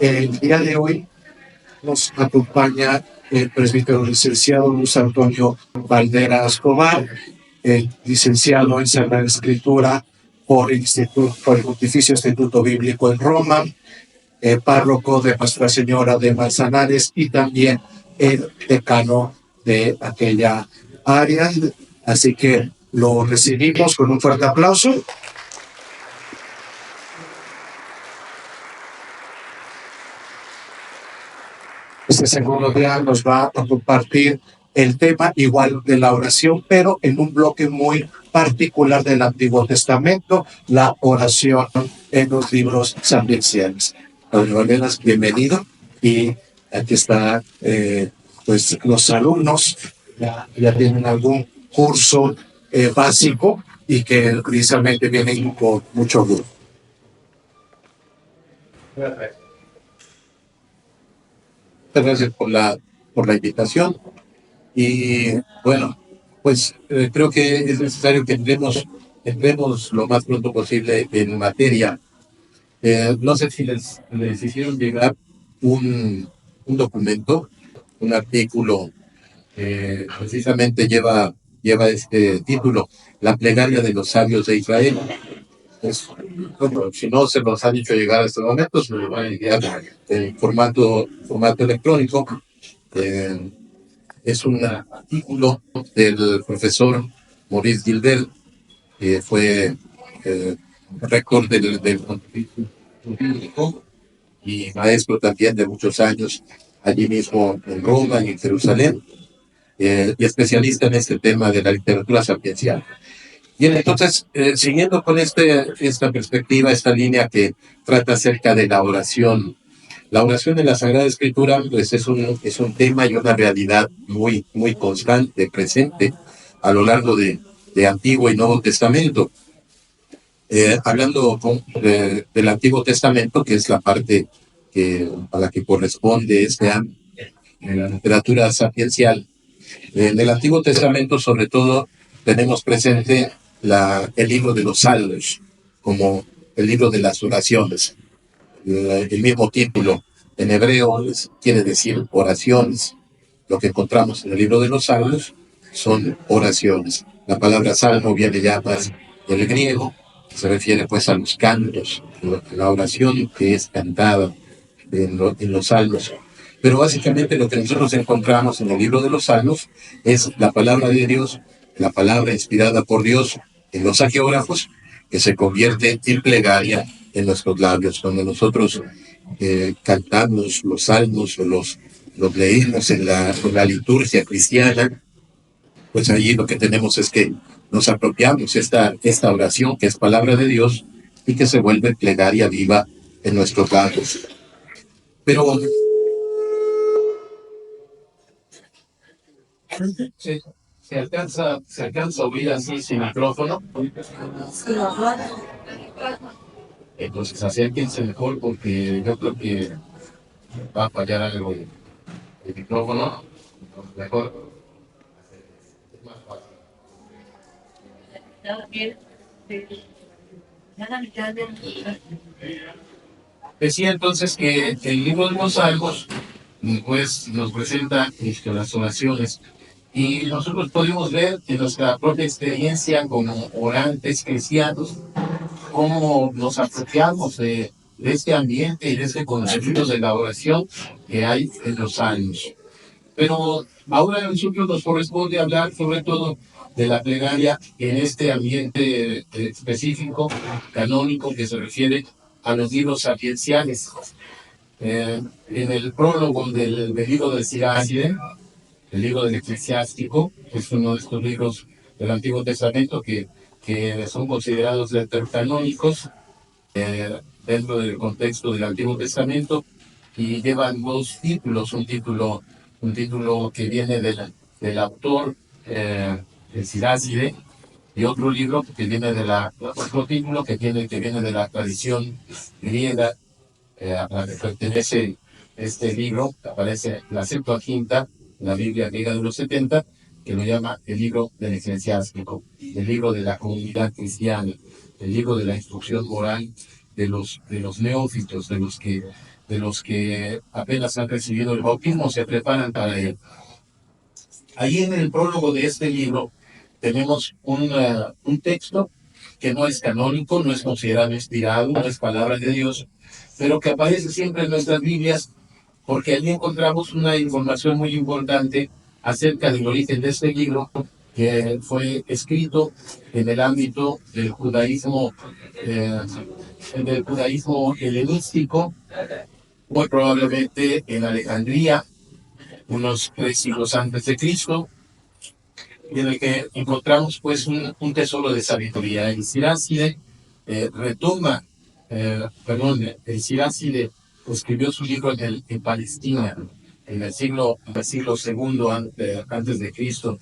El día de hoy nos acompaña el presbítero licenciado Luis Antonio Valdera Escobar, licenciado en Sagrada Escritura por el Pontificio Instituto Bíblico en Roma, párroco de Nuestra Señora de Manzanares y también el decano de aquella área. Así que lo recibimos con un fuerte aplauso. Este segundo día nos va a compartir el tema igual de la oración, pero en un bloque muy particular del Antiguo Testamento, la oración en los libros sapienciales. Valderas, bienvenido. Y aquí está, pues los alumnos ya tienen algún curso básico y que precisamente vienen con mucho gusto. Muchas gracias por la invitación. Y bueno, pues creo que es necesario que entremos lo más pronto posible en materia. No sé si les hicieron llegar un documento, un artículo, precisamente lleva este título, La plegaria de los sabios de Israel. Bueno, si no se nos han hecho llegar a estos momentos, se lo van a enviar en formato electrónico. Eh, es un artículo del profesor Maurice Gilbert, que fue rector del Pontificio Bíblico y maestro también de muchos años allí mismo en Roma y en Jerusalén, y especialista en este tema de la literatura sapiencial. Bien, entonces, siguiendo con esta perspectiva, esta línea que trata acerca de la oración en la Sagrada Escritura, pues es un tema y una realidad muy, muy constante, presente a lo largo de Antiguo y Nuevo Testamento. Hablando del Antiguo Testamento, que es la parte a la que corresponde este ámbito en la literatura sapiencial, en el Antiguo Testamento, sobre todo, tenemos presente el libro de los Salmos, como el libro de las oraciones. El mismo título en hebreo quiere decir oraciones. Lo que encontramos en el libro de los Salmos son oraciones. La palabra salmo viene ya más del griego, se refiere pues a los cantos, la oración que es cantada en los Salmos. Pero básicamente lo que nosotros encontramos en el libro de los Salmos es la palabra de Dios, la palabra inspirada por Dios en los hagiógrafos, que se convierte en plegaria en nuestros labios. Cuando nosotros cantamos los salmos o los leímos en la liturgia cristiana, pues allí lo que tenemos es que nos apropiamos esta oración que es palabra de Dios y que se vuelve plegaria viva en nuestros labios. Pero se alcanza a oír así sin micrófono. Entonces acérquense mejor porque yo creo que va a fallar algo el micrófono. Entonces, mejor. Es más fácil. Decía entonces que el libro de los Salmos pues nos presenta las oraciones y nosotros podemos ver en nuestra propia experiencia como orantes cristianos cómo nos apropiamos de este ambiente y de este concepto de la oración que hay en los Salmos. Pero ahora a nosotros nos corresponde hablar sobre todo de la plegaria en este ambiente específico, canónico, que se refiere a los libros sapienciales. En el prólogo del libro de Siracide, el libro del Eclesiástico, que es uno de estos libros del Antiguo Testamento que son considerados canónicos dentro del contexto del Antiguo Testamento, y llevan dos títulos, un título que viene del autor de Siracide, y otro libro que viene otro título que viene de la tradición griega a la que pertenece este libro. Aparece la Septuaginta, la Biblia griega de los 70, que lo llama el libro del Eclesiástico, el libro de la comunidad cristiana, el libro de la instrucción moral de los neófitos, de los que de los que apenas han recibido el bautismo se preparan para él. Ahí en el prólogo de este libro tenemos un texto que no es canónico, no es considerado inspirado, no es palabra de Dios, pero que aparece siempre en nuestras Biblias porque allí encontramos una información muy importante acerca del origen de este libro que fue escrito en el ámbito del judaísmo helenístico, muy probablemente en Alejandría, unos 3 siglos antes de Cristo, en el que encontramos pues un tesoro de sabiduría. El Siracide el Siracide escribió su libro en Palestina, en el siglo segundo antes de Cristo.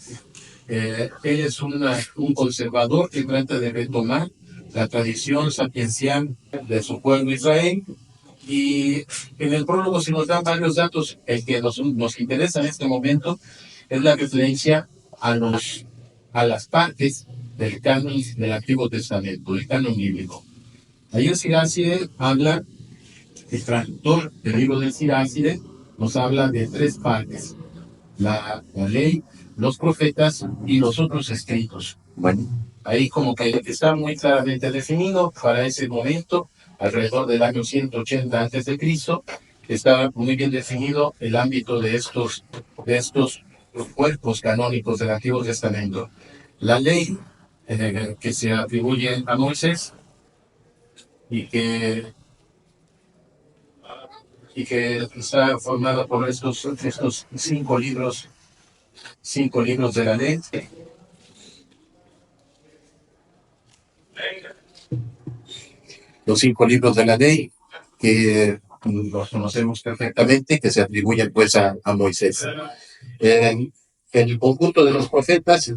Él es un conservador que trata de retomar la tradición sapiencial de su pueblo Israel. Y en el prólogo se nos dan varios datos. El que nos interesa en este momento es la referencia a las partes del canon del Antiguo Testamento, el canon bíblico. Ahí el Siracide habla, el traductor del libro del Siracide nos habla de 3 partes: la ley, los profetas y los otros escritos. Bueno, ahí como que está muy claramente definido para ese momento, alrededor del año 180 antes de Cristo, estaba muy bien definido el ámbito de estos cuerpos canónicos del Antiguo Testamento. La ley que se atribuye a Moisés y que, y que está formada por estos 5 libros de la ley. Los 5 libros de la ley, que los conocemos perfectamente, que se atribuyen pues a Moisés. El conjunto de los profetas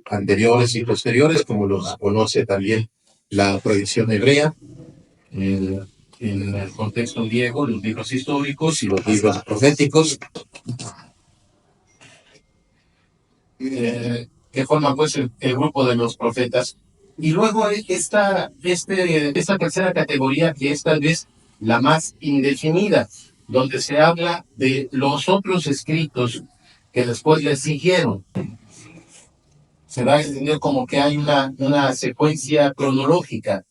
anteriores y posteriores, como los conoce también la tradición hebrea, en el contexto griego, los libros históricos y los libros proféticos, que forman pues el grupo de los profetas. Y luego esta tercera categoría, que es tal vez la más indefinida, donde se habla de los otros escritos que después les siguieron. Se va a entender como que hay una secuencia cronológica.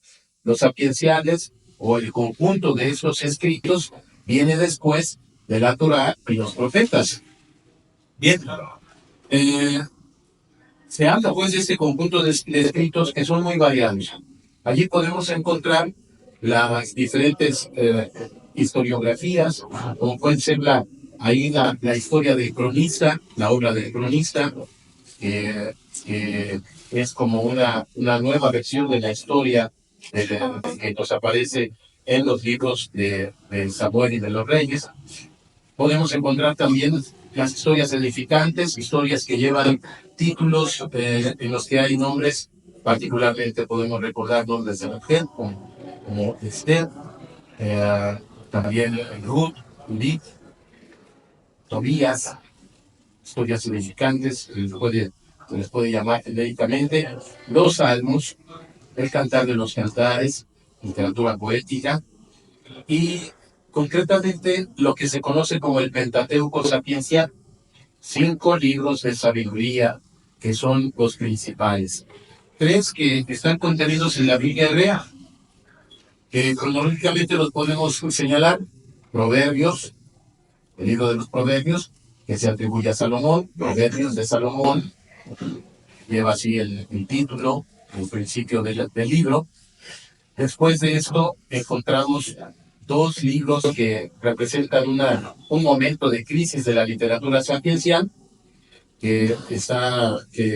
Los sapienciales, o el conjunto de esos escritos, viene después de la Torá y los profetas. Bien. Se habla pues de este conjunto de escritos que son muy variados. Allí podemos encontrar las diferentes historiografías, como pueden ser la historia del cronista, la obra del cronista, que es como una nueva versión de la historia que nos aparece en los libros de Samuel y de los Reyes. Podemos encontrar también las historias edificantes, historias que llevan títulos en los que hay nombres. Particularmente podemos recordar nombres de mujer como Esther, también Ruth, Judith, Tobías, historias edificantes, se les puede llamar genéricamente. Los salmos, el cantar de los cantares, literatura poética, y concretamente lo que se conoce como el Pentateuco sapiencial, 5 libros de sabiduría que son los principales. 3 que están contenidos en la Biblia hebrea, que cronológicamente los podemos señalar: Proverbios, el libro de los Proverbios, que se atribuye a Salomón, Proverbios de Salomón, lleva así el título, el principio del libro. Después de esto encontramos 2 libros que representan un momento de crisis de la literatura sapiencial, que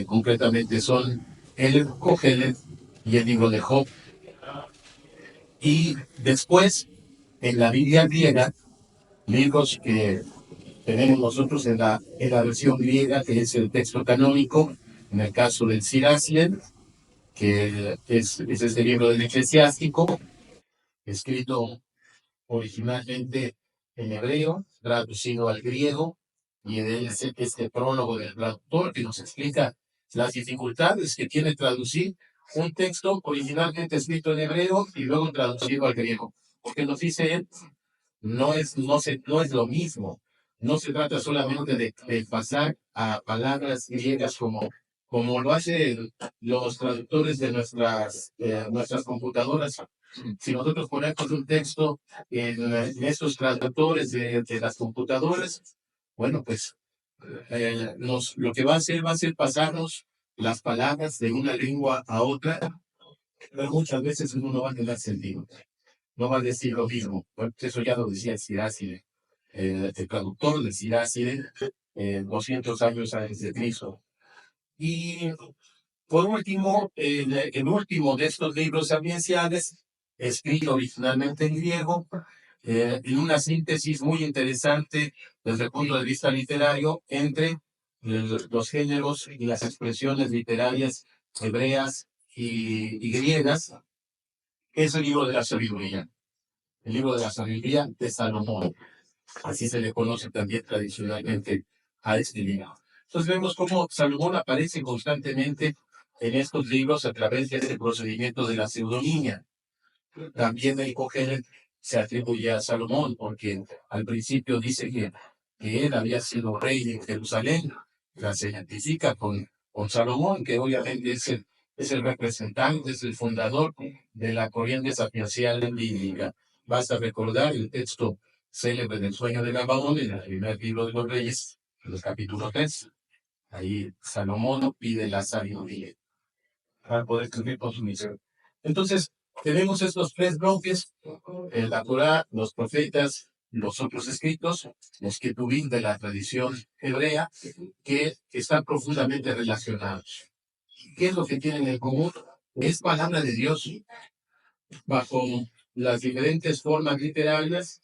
concretamente son el Cogelet y el libro de Job. Y después, en la Biblia griega, libros que tenemos nosotros en la versión griega, que es el texto canónico, en el caso del Siracide, que es este libro del Eclesiástico, escrito originalmente en hebreo, traducido al griego, y en él es este prólogo del traductor que nos explica las dificultades que tiene traducir un texto originalmente escrito en hebreo y luego traducido al griego. Porque nos dice él no es lo mismo. No se trata solamente de pasar a palabras griegas como lo hacen los traductores de nuestras computadoras. Si nosotros ponemos un texto en estos traductores de las computadoras, bueno, pues lo que va a ser pasarnos las palabras de una lengua a otra, pero muchas veces uno no va a tener sentido, no va a decir lo mismo. Bueno, eso ya lo decía Siracide, el traductor de Siracide, 200 años antes de Cristo. Y por último, el último de estos libros sapienciales, escrito originalmente en griego, en una síntesis muy interesante desde el punto de vista literario entre los géneros y las expresiones literarias hebreas y griegas, es el libro de la sabiduría, el libro de la sabiduría de Salomón. Así se le conoce también tradicionalmente a este libro. Entonces vemos cómo Salomón aparece constantemente en estos libros a través de este procedimiento de la pseudonimia. También el Cogelet se atribuye a Salomón, porque al principio dice que él había sido rey en Jerusalén, se identifica con Salomón, que obviamente es el representante, es el fundador de la corriente sapiencial bíblica. Basta recordar el texto célebre del sueño de Gabaón en el primer libro de los Reyes, en el capítulo 3. Ahí Salomón pide la sabiduría para poder cumplir con su misión. Entonces, tenemos estos tres bloques, la Torá, los profetas, los otros escritos, los Ketubim de la tradición hebrea, que están profundamente relacionados. ¿Qué es lo que tienen en común? Es palabra de Dios bajo las diferentes formas literarias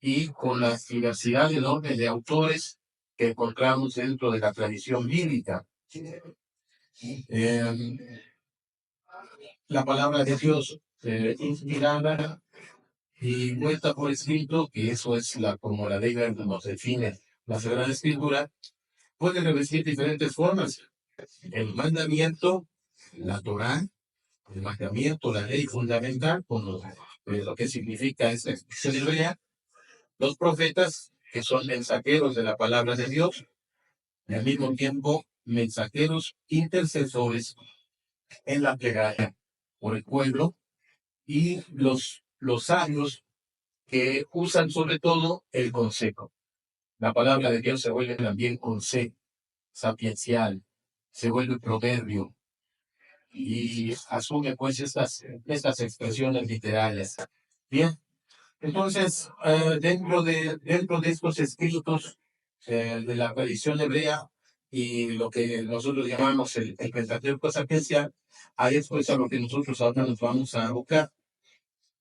y con la diversidad enorme de autores que encontramos dentro de la tradición bíblica. La palabra de Dios inspirada y vuelta por escrito, que eso es como la ley que nos define la Sagrada Escritura, puede revestir diferentes formas. El mandamiento, la Torá, el mandamiento, la ley fundamental, con lo que significa esta expresión hebrea, los profetas, que son mensajeros de la palabra de Dios, y al mismo tiempo mensajeros intercesores en la plegaria por el pueblo, y los sabios que usan sobre todo el consejo. La palabra de Dios se vuelve también consejo sapiencial, se vuelve proverbio y asume pues estas expresiones literarias. Bien, entonces dentro de estos escritos de la tradición hebrea y lo que nosotros llamamos el Pentateuco sapiencial, ahí es pues a lo que nosotros ahora nos vamos a abocar,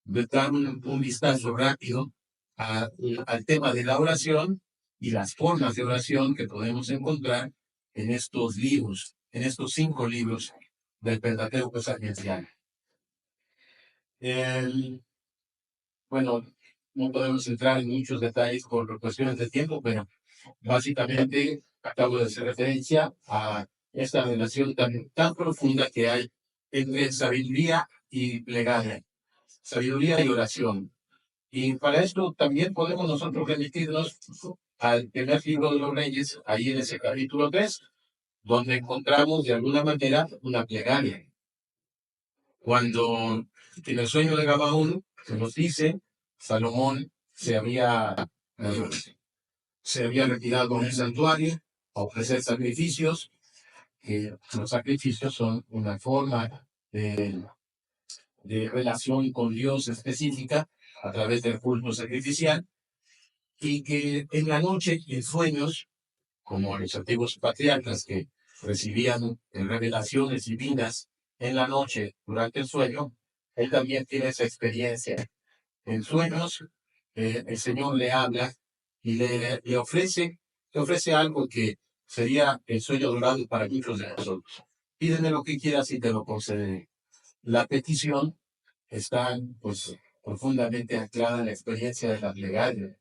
de dar un vistazo rápido al tema de la oración y las formas de oración que podemos encontrar en estos libros, en estos 5 libros del Pentateuco sapiencial. Bueno, no podemos entrar en muchos detalles por cuestiones de tiempo, pero básicamente acabo de hacer referencia a esta relación tan profunda que hay entre sabiduría y plegaria, sabiduría y oración. Y para esto también podemos nosotros remitirnos al primer libro de los Reyes, ahí en ese capítulo 3, donde encontramos de alguna manera una plegaria. Cuando en el sueño de Gabaón se nos dice, Salomón eh, se había retirado a un santuario a ofrecer sacrificios, que los sacrificios son una forma de relación con Dios específica a través del culto sacrificial, y que en la noche, en sueños, como los antiguos patriarcas que recibían revelaciones divinas en la noche durante el sueño, él también tiene esa experiencia. En sueños, el Señor le habla y le ofrece algo que sería el sueño dorado para muchos de nosotros. Pídeme lo que quieras y te lo concederé. La petición está pues profundamente anclada en la experiencia de la plegaria.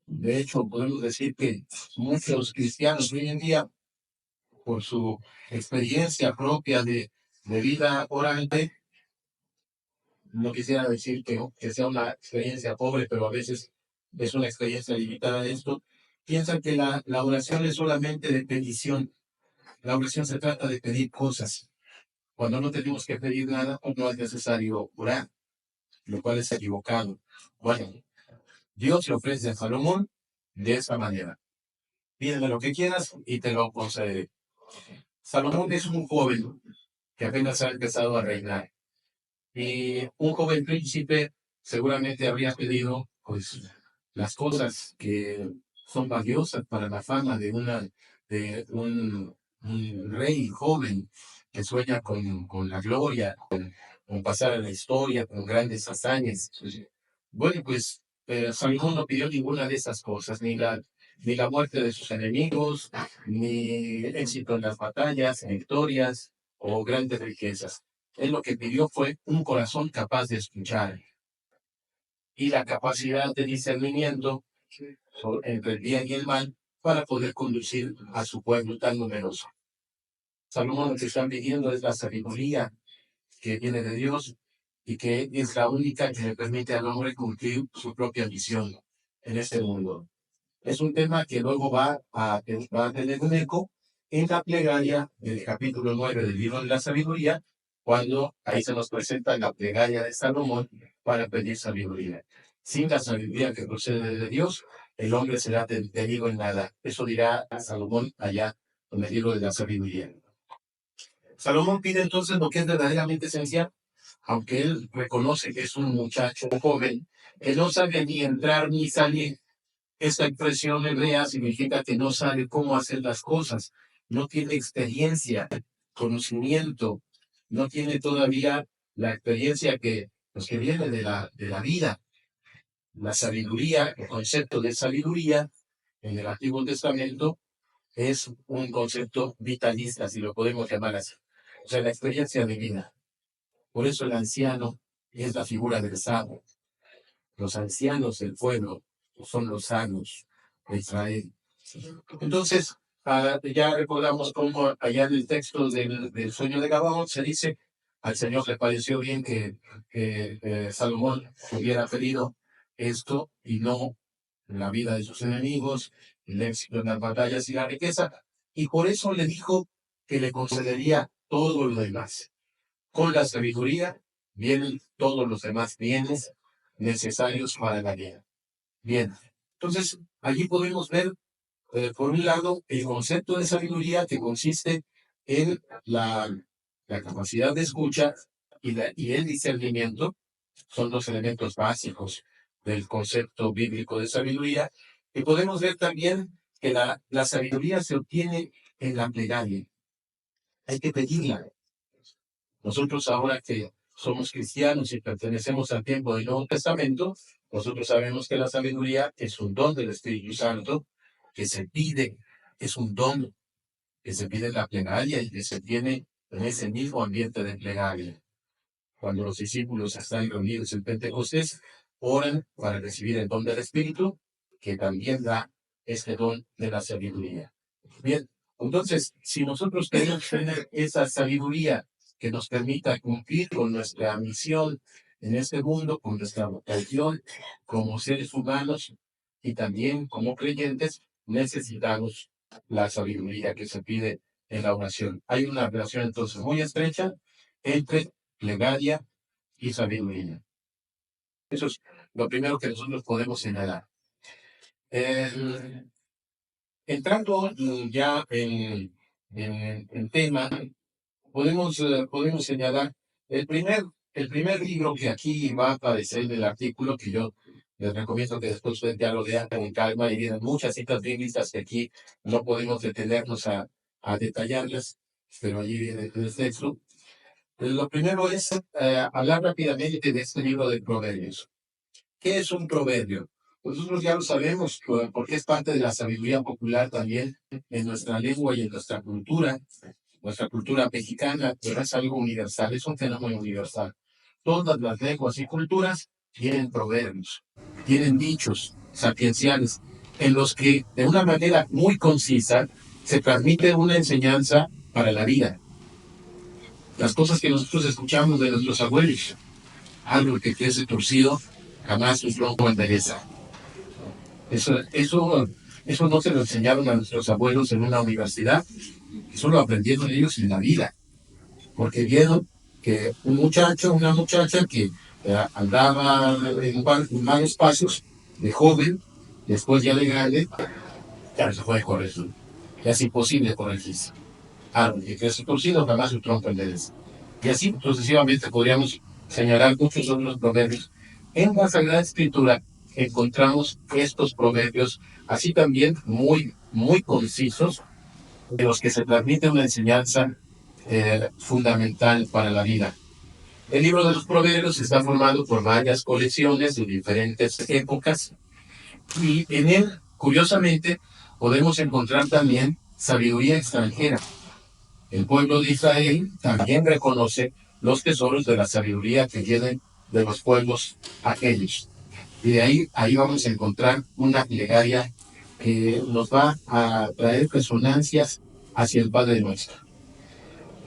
De hecho, podemos decir que muchos cristianos hoy en día, por su experiencia propia de vida orante, no quisiera decir que sea una experiencia pobre, pero a veces es una experiencia limitada de esto, piensan que la oración es solamente de petición. La oración se trata de pedir cosas. Cuando no tenemos que pedir nada, no es necesario orar, lo cual es equivocado. Bueno, Dios le ofrece a Salomón de esta manera. Pídeme lo que quieras y te lo concederé. Salomón es un joven que apenas ha empezado a reinar. Y un joven príncipe seguramente habría pedido, pues, las cosas que son valiosas para la fama de un rey joven que sueña con la gloria, con pasar a la historia, con grandes hazañas. Bueno, pues Salomón no pidió ninguna de esas cosas, ni la muerte de sus enemigos, ni éxito en las batallas, victorias o grandes riquezas. Él lo que pidió fue un corazón capaz de escuchar y la capacidad de discernimiento entre el bien y el mal para poder conducir a su pueblo tan numeroso. Salomón lo que está pidiendo es la sabiduría que viene de Dios y que es la única que le permite al hombre cumplir su propia misión en este mundo. Es un tema que luego va a tener un eco en la plegaria del capítulo 9 del libro de la sabiduría, cuando ahí se nos presenta la plegaria de Salomón para pedir sabiduría. Sin la sabiduría que procede de Dios, el hombre será detenido en nada. Eso dirá Salomón allá en el libro de la sabiduría. Salomón pide entonces lo que es verdaderamente esencial, aunque él reconoce que es un muchacho joven, que no sabe ni entrar ni salir. Esta expresión hebrea significa que no sabe cómo hacer las cosas, no tiene experiencia, conocimiento, no tiene todavía la experiencia que viene de la vida. La sabiduría, el concepto de sabiduría en el Antiguo Testamento es un concepto vitalista, si lo podemos llamar así. O sea, la experiencia de vida. Por eso el anciano es la figura del sabio. Los ancianos del pueblo son los sabios de Israel. Entonces, ya recordamos cómo allá en el texto del sueño de Gabaón se dice, al Señor le pareció bien que Salomón hubiera pedido esto y no la vida de sus enemigos, el éxito en las batallas y la riqueza, y por eso le dijo que le concedería todo lo demás. Con la sabiduría vienen todos los demás bienes necesarios para la vida. Bien, entonces allí podemos ver, por un lado, el concepto de sabiduría que consiste en la capacidad de escucha y el discernimiento. Son dos elementos básicos del concepto bíblico de sabiduría. Y podemos ver también que la sabiduría se obtiene en la plegaria. Hay que pedirla. Nosotros ahora que somos cristianos y pertenecemos al tiempo del Nuevo Testamento, nosotros sabemos que la sabiduría es un don del Espíritu Santo que se pide, es un don que se pide en la plegaria y que se tiene en ese mismo ambiente de plegaria. Cuando los discípulos están reunidos en Pentecostés, oran para recibir el don del Espíritu, que también da este don de la sabiduría. Bien, entonces, si nosotros queremos tener esa sabiduría que nos permita cumplir con nuestra misión en este mundo, con nuestra vocación como seres humanos y también como creyentes, necesitamos la sabiduría que se pide en la oración. Hay una relación entonces muy estrecha entre plegaria y sabiduría. Eso es lo primero que nosotros podemos señalar. Entrando ya en tema, podemos señalar el primer libro que aquí va a aparecer en el artículo, que yo les recomiendo que después ustedes ya lo lean con calma, y vienen muchas citas bíblicas que aquí no podemos detenernos a detallarlas, pero allí viene el texto. Lo primero es hablar rápidamente de este libro de Proverbios. ¿Qué es un proverbio? Pues nosotros ya lo sabemos, porque es parte de la sabiduría popular también en nuestra lengua y en nuestra cultura mexicana, pero es algo universal, es un fenómeno universal. Todas las lenguas y culturas tienen proverbios, tienen dichos sapienciales, en los que de una manera muy concisa se transmite una enseñanza para la vida. Las cosas que nosotros escuchamos de nuestros abuelos, árbol que crece torcido, jamás su tronco endereza. Eso no se lo enseñaron a nuestros abuelos en una universidad, eso lo aprendieron ellos en la vida, porque vieron que un muchacho, una muchacha que andaba en malos pasos, de joven, después ya de grande, ya no se puede corregir. Ya es imposible corregirse. Árbol que crece torcido jamás su tronco endereza. Y así sucesivamente podríamos señalar muchos otros proverbios. En la Sagrada Escritura encontramos estos proverbios, así también muy concisos, de los que se transmite una enseñanza fundamental para la vida. El libro de los proverbios está formado por varias colecciones de diferentes épocas y en él, curiosamente, podemos encontrar también sabiduría extranjera. El pueblo de Israel también reconoce los tesoros de la sabiduría que vienen de los pueblos aquellos. Y de ahí vamos a encontrar una plegaria que nos va a traer resonancias hacia el Padre Nuestro.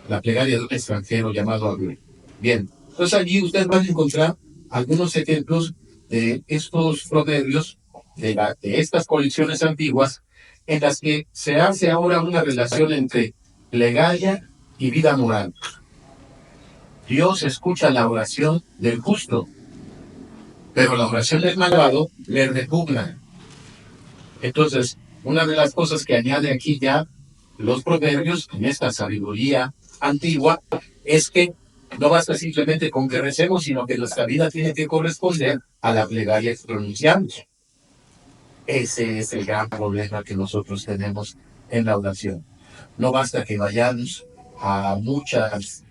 La plegaria de un extranjero llamado Abel. Bien, entonces allí ustedes van a encontrar algunos ejemplos de estos proverbios, de estas colecciones antiguas, en las que se hace ahora una relación entre plegaria y vida moral. Dios escucha la oración del justo, pero la oración del malvado le repugna. Entonces, una de las cosas que añade aquí ya los proverbios, en esta sabiduría antigua, es que no basta simplemente con que recemos, sino que nuestra vida tiene que corresponder a la plegaria que pronunciamos. Ese es el gran problema que nosotros tenemos en la oración. No basta que vayamos a muchas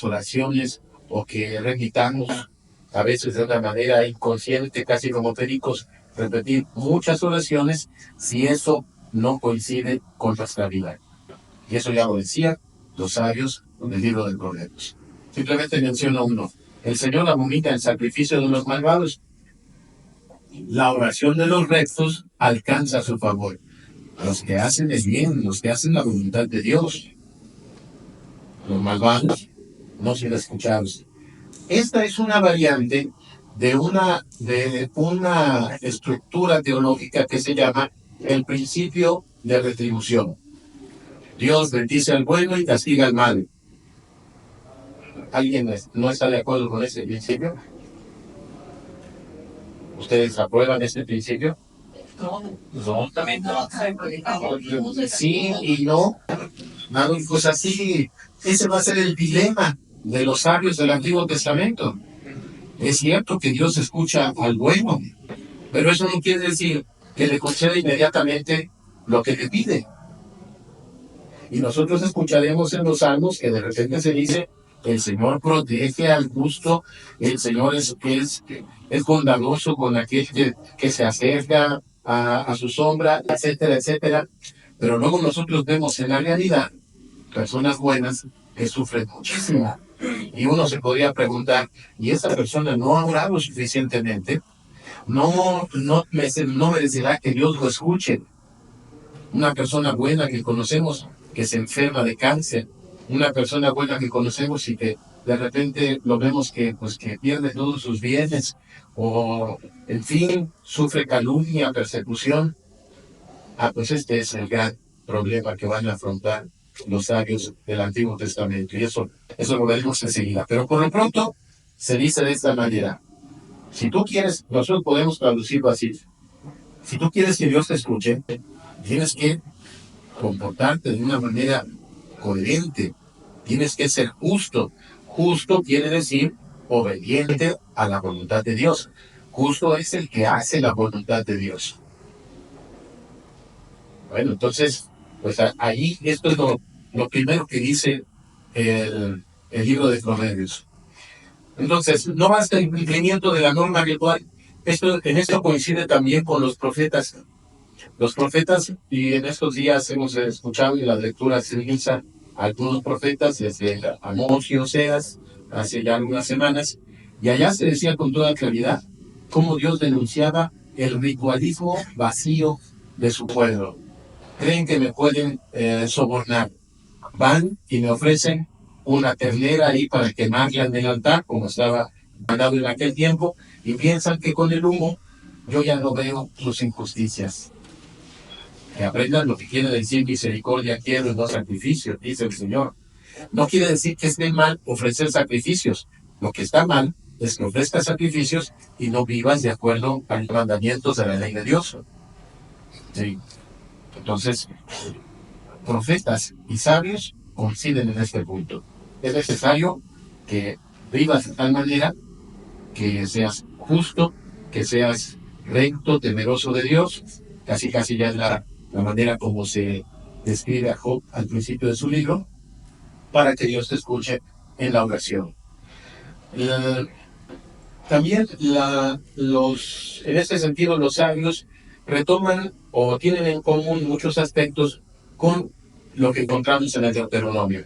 oraciones o que repitamos a veces de una manera inconsciente, casi como pericos, repetir muchas oraciones si eso no coincide con nuestra vida. Y eso ya lo decían los sabios del libro de Proverbios. Simplemente menciono uno. El Señor abomina el sacrificio de los malvados. La oración de los rectos alcanza su favor. Los que hacen el bien, los que hacen la voluntad de Dios. Los malvados no son escuchados. Esta es una variante de una estructura teológica que se llama el principio de retribución. Dios bendice al bueno y castiga al malo. ¿Alguien no está de acuerdo con ese principio? ¿Ustedes aprueban este principio? No, también no. Sí y no. Pues así, ese va a ser el dilema de los sabios del Antiguo Testamento. Es cierto que Dios escucha al bueno, pero eso no quiere decir que le conceda inmediatamente lo que le pide. Y nosotros escucharemos en los salmos que de repente se dice, el Señor protege al justo, el Señor es bondadoso con aquel que se acerca a su sombra, etcétera, etcétera. Pero luego nosotros vemos en la realidad personas buenas que sufren muchísimo. Y uno se podría preguntar, ¿y esa persona no ha orado suficientemente? No merecerá que Dios lo escuche. Una persona buena que conocemos que se enferma de cáncer, una persona buena que conocemos y que de repente lo vemos que pierde todos sus bienes, o en fin, sufre calumnia, persecución. Pues este es el gran problema que van a afrontar los sabios del Antiguo Testamento, y eso lo veremos enseguida. Pero por lo pronto se dice de esta manera: si tú quieres, nosotros podemos traducirlo así: si tú quieres que Dios te escuche, tienes que comportarte de una manera coherente, tienes que ser justo. Justo quiere decir obediente a la voluntad de Dios. Justo es el que hace la voluntad de Dios. Bueno, entonces, pues ahí esto es lo primero que dice el libro de Proverbios. Entonces, no basta el cumplimiento de la norma ritual. En esto coincide también con los profetas. Los profetas, y en estos días hemos escuchado en las lecturas de Misa algunos profetas, desde Amós y Oseas, hace ya algunas semanas, y allá se decía con toda claridad cómo Dios denunciaba el ritualismo vacío de su pueblo. Creen que me pueden sobornar. Van y me ofrecen una ternera ahí para quemarla en el altar, como estaba mandado en aquel tiempo, y piensan que con el humo yo ya no veo sus injusticias. Que aprendan lo que quiere decir misericordia quiero y no sacrificio, dice el Señor. No quiere decir que esté mal ofrecer sacrificios. Lo que está mal es que ofrezcas sacrificios y no vivas de acuerdo a los mandamientos de la ley de Dios. Sí. Entonces, profetas y sabios coinciden en este punto. Es necesario que vivas de tal manera que seas justo, que seas recto, temeroso de Dios. Casi ya es la manera como se describe a Job al principio de su libro, para que Dios te escuche en la oración. También en este sentido los sabios retoman o tienen en común muchos aspectos con lo que encontramos en el Deuteronomio.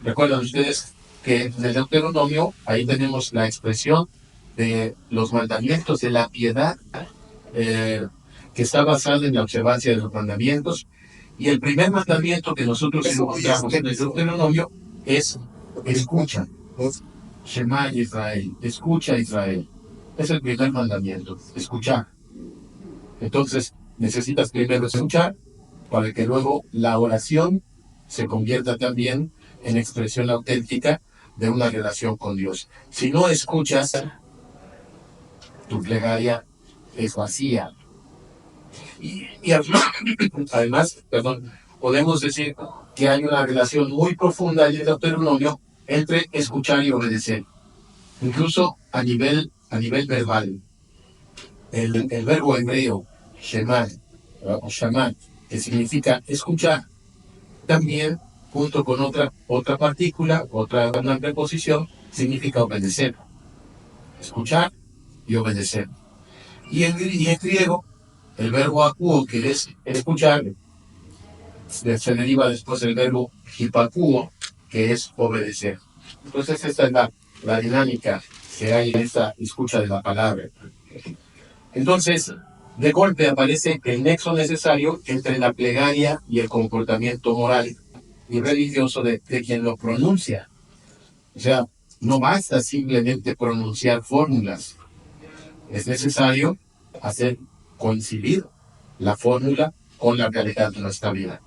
Recuerdan ustedes que en el Deuteronomio ahí tenemos la expresión de los mandamientos de la piedad, que está basada en la observancia de los mandamientos. Y el primer mandamiento que nosotros encontramos en el Deuteronomio es escucha. Shema Israel, escucha Israel. Es el primer mandamiento, escuchar. Entonces, necesitas primero escuchar para que luego la oración se convierta también en expresión auténtica de una relación con Dios. Si no escuchas, tu plegaria es vacía. Y además, podemos decir que hay una relación muy profunda en el Deuteronomio entre escuchar y obedecer. Incluso a nivel verbal. El verbo hebreo, shema, o shaman, que significa escuchar, también, junto con otra partícula, una preposición, significa obedecer. Escuchar y obedecer. Y en griego, el verbo akuo, que es escuchar, se deriva después del verbo hipakuo, que es obedecer. Entonces esta es la dinámica que hay en esta escucha de la palabra. Entonces, de golpe aparece el nexo necesario entre la plegaria y el comportamiento moral y religioso de quien lo pronuncia. O sea, no basta simplemente pronunciar fórmulas. Es necesario hacer coincidir la fórmula con la realidad de nuestra vida.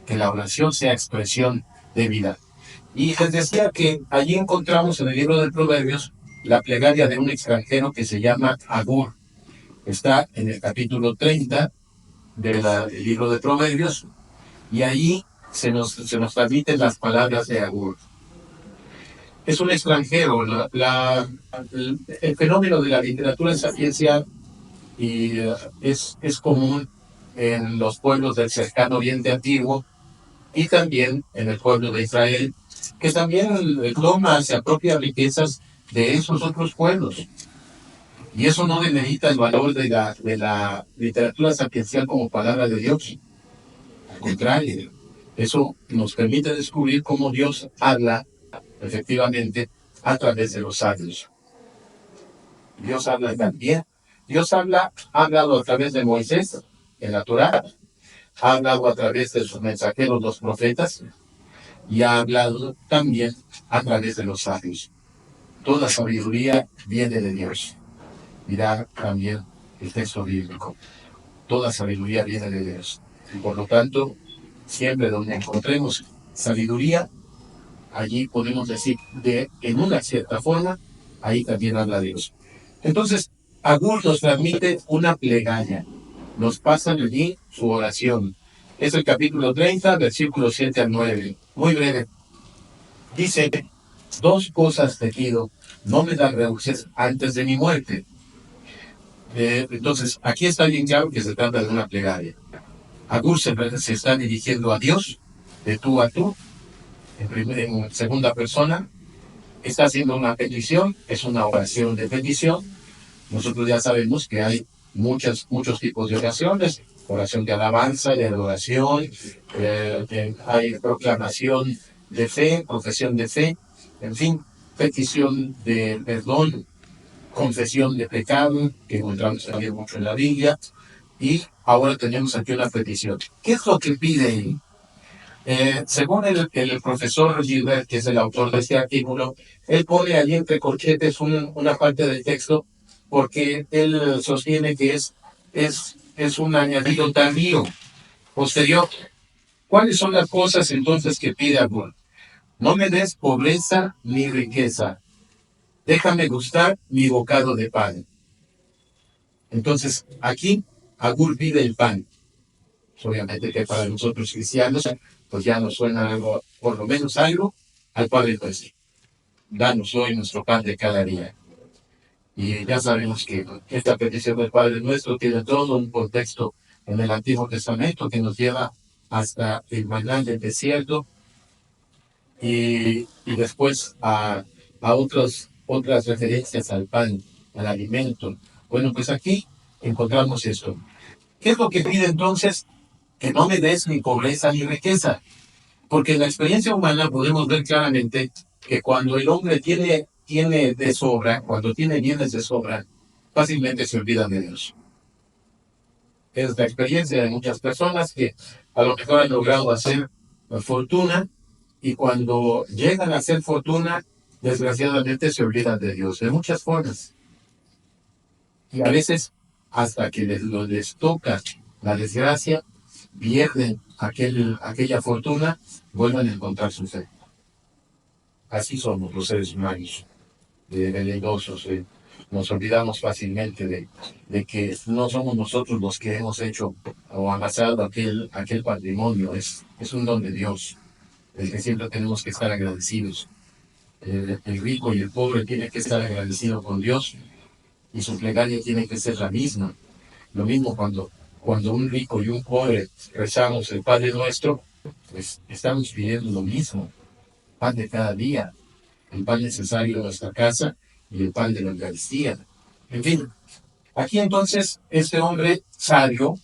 Que la oración sea expresión de vida. Y les decía que allí encontramos en el libro de Proverbios la plegaria de un extranjero que se llama Agur. Está en el capítulo 30 del libro de Proverbios, y allí se nos transmiten las palabras de Agur. Es un extranjero. El fenómeno de la literatura sapiencial es común en los pueblos del cercano Oriente Antiguo y también en el pueblo de Israel, que también toma, se apropia riquezas de esos otros pueblos. Y eso no demerita el valor de la literatura sapiencial como palabra de Dios. Al contrario, eso nos permite descubrir cómo Dios habla efectivamente a través de los sabios. Dios habla también. Dios ha hablado a través de Moisés en la Torá, ha hablado a través de sus mensajeros, los profetas, y ha hablado también a través de los sabios. Toda sabiduría viene de Dios. Mirá también el texto bíblico. Toda sabiduría viene de Dios. Y por lo tanto, siempre donde encontremos sabiduría, allí podemos decir en una cierta forma, ahí también habla Dios. Entonces, Agur nos transmite una plegaria. Nos pasan allí su oración. Es el capítulo 30, versículos 7 al 9. Muy breve. Dice: 2 cosas te pido, no me las rehuses antes de mi muerte. Entonces, aquí está bien claro que se trata de una plegaria. Agur se está dirigiendo a Dios, de tú a tú, en segunda persona. Está haciendo una petición, es una oración de petición. Nosotros ya sabemos que hay muchos tipos de oraciones: oración de alabanza, de adoración, hay proclamación de fe, profesión de fe, en fin, petición de perdón, confesión de pecado, que encontramos también mucho en la Biblia. Y ahora tenemos aquí una petición. ¿Qué es lo que pide él? Según el profesor Gilbert, que es el autor de este artículo, él pone allí entre corchetes una parte del texto porque él sostiene que es un añadido tardío, posterior. ¿Cuáles son las cosas entonces que pide Agur? No me des pobreza ni riqueza, déjame gustar mi bocado de pan. Entonces, aquí Agur pide el pan. Obviamente que para nosotros cristianos, pues ya nos suena algo, por lo menos algo, al Padre Nuestro. Danos hoy nuestro pan de cada día. Y ya sabemos que esta petición del Padre Nuestro tiene todo un contexto en el Antiguo Testamento que nos lleva hasta el maná del desierto y después a otras referencias al pan, al alimento. Bueno, pues aquí encontramos esto. ¿Qué es lo que pide entonces? Que no me des ni pobreza ni riqueza. Porque en la experiencia humana podemos ver claramente que cuando el hombre tiene de sobra, cuando tiene bienes de sobra, fácilmente se olvidan de Dios. Es la experiencia de muchas personas que a lo mejor han logrado hacer fortuna y cuando llegan a hacer fortuna, desgraciadamente se olvidan de Dios de muchas formas. Y a veces, hasta que les toca la desgracia, pierden aquella fortuna, vuelven a encontrar su fe. Así somos los seres humanos, veleidosos. Nos olvidamos fácilmente de que no somos nosotros los que hemos hecho o amasado aquel patrimonio. Es un don de Dios, el que siempre tenemos que estar agradecidos. El rico y el pobre tienen que estar agradecidos con Dios y su plegaria tiene que ser la misma. Lo mismo cuando un rico y un pobre rezamos el Padre Nuestro, pues estamos pidiendo lo mismo, pan de cada día, el pan necesario de nuestra casa y el pan de la Eucaristía. En fin, aquí entonces este hombre sabio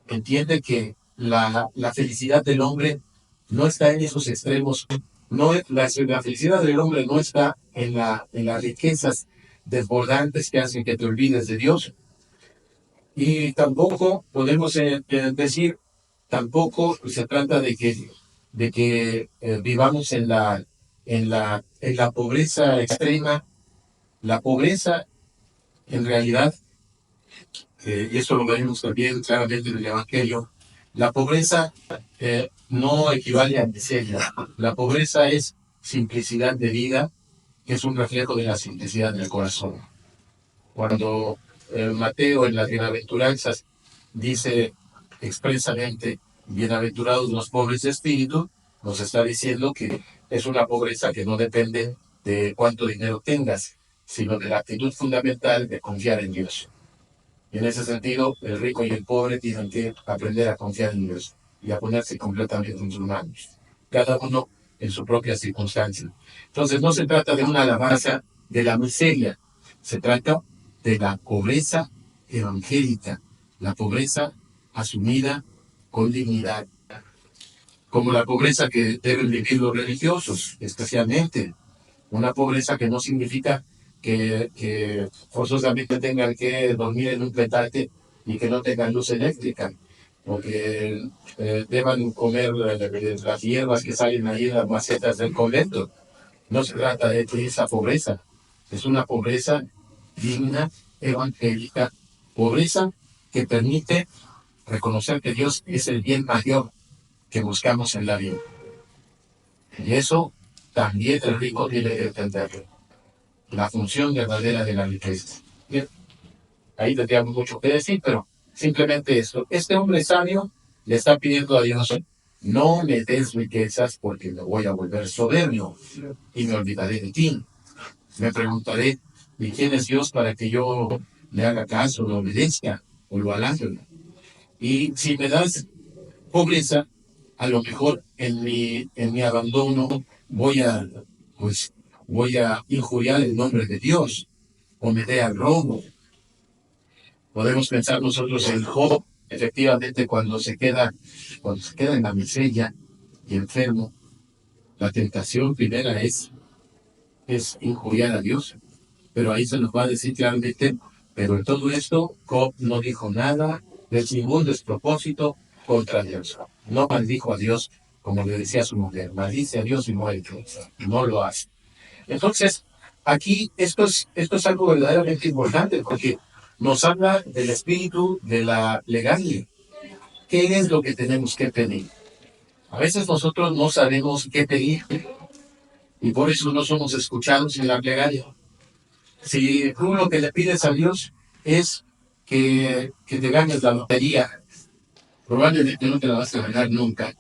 entiende que la felicidad del hombre no está en esos extremos. No, la felicidad del hombre no está en las riquezas desbordantes que hacen que te olvides de Dios. Y tampoco podemos decir, tampoco se trata de que vivamos en la pobreza extrema. La pobreza, en realidad, y eso lo vemos también claramente en el Evangelio, la pobreza no equivale a miseria. La pobreza es simplicidad de vida, que es un reflejo de la simplicidad del corazón. Cuando Mateo en las bienaventuranzas dice expresamente, bienaventurados los pobres de espíritu, nos está diciendo que es una pobreza que no depende de cuánto dinero tengas, sino de la actitud fundamental de confiar en Dios. Y en ese sentido, el rico y el pobre tienen que aprender a confiar en Dios y a ponerse completamente en sus manos, cada uno en su propia circunstancia. Entonces no se trata de una alabanza de la miseria, se trata de la pobreza evangélica, la pobreza asumida con dignidad, como la pobreza que deben vivir los religiosos, especialmente. Una pobreza que no significa que forzosamente tengan que dormir en un petate y que no tengan luz eléctrica, o que deban comer las hierbas que salen ahí en las macetas del convento. No se trata de esa pobreza, es una pobreza digna, evangélica, pobreza que permite reconocer que Dios es el bien mayor que buscamos en la vida. Y eso también el rico tiene que entenderlo. La función verdadera de la riqueza. Bien, ahí tendríamos mucho que decir, pero simplemente esto. Este hombre sabio le está pidiendo a Dios, no me des riquezas porque me voy a volver soberbio y me olvidaré de ti. Me preguntaré, ¿y quién es Dios para que yo le haga caso, lo obedezca o lo halague? Y si me das pobreza, a lo mejor en mi abandono pues, voy a injuriar el nombre de Dios o me dé al robo. Podemos pensar nosotros en Job, efectivamente, cuando se queda en la miseria y enfermo, la tentación primera es injuriar a Dios. Pero ahí se nos va a decir claramente, pero en todo esto, Job no dijo nada de ningún despropósito contra Dios. No maldijo a Dios, como le decía su mujer, maldice a Dios y muere. No lo hace. Entonces, aquí esto es algo verdaderamente importante porque nos habla del espíritu de la plegaria. ¿Qué es lo que tenemos que pedir? A veces nosotros no sabemos qué pedir y por eso no somos escuchados en la plegaria. Si tú lo que le pides a Dios es que te ganes la lotería, probablemente no te la vas a ganar nunca.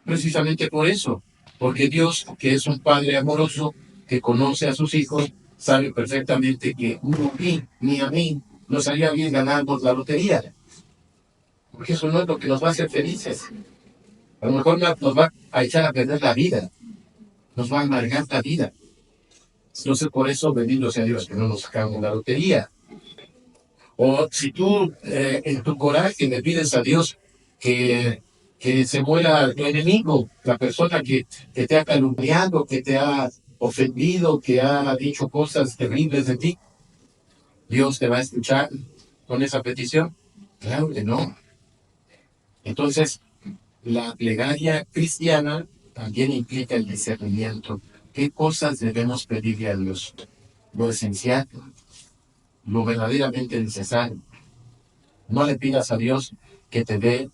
Precisamente por eso, porque Dios, que es un Padre amoroso, que conoce a sus hijos, sabe perfectamente que ni a mí nos haría bien ganarnos la lotería, porque eso no es lo que nos va a hacer felices. A lo mejor nos va a echar a perder la vida, nos va a amargar la vida. Entonces, por eso, bendito sea Dios, que no nos sacamos la lotería. O si tú en tu coraje le pides a Dios que, que se muera tu enemigo, la persona que te ha calumniado, que te ha ofendido, que ha dicho cosas terribles de ti, ¿Dios te va a escuchar con esa petición? Claro que no. Entonces, la plegaria cristiana también implica el discernimiento. ¿Qué cosas debemos pedirle a Dios? Lo esencial, lo verdaderamente necesario. No le pidas a Dios que te dé,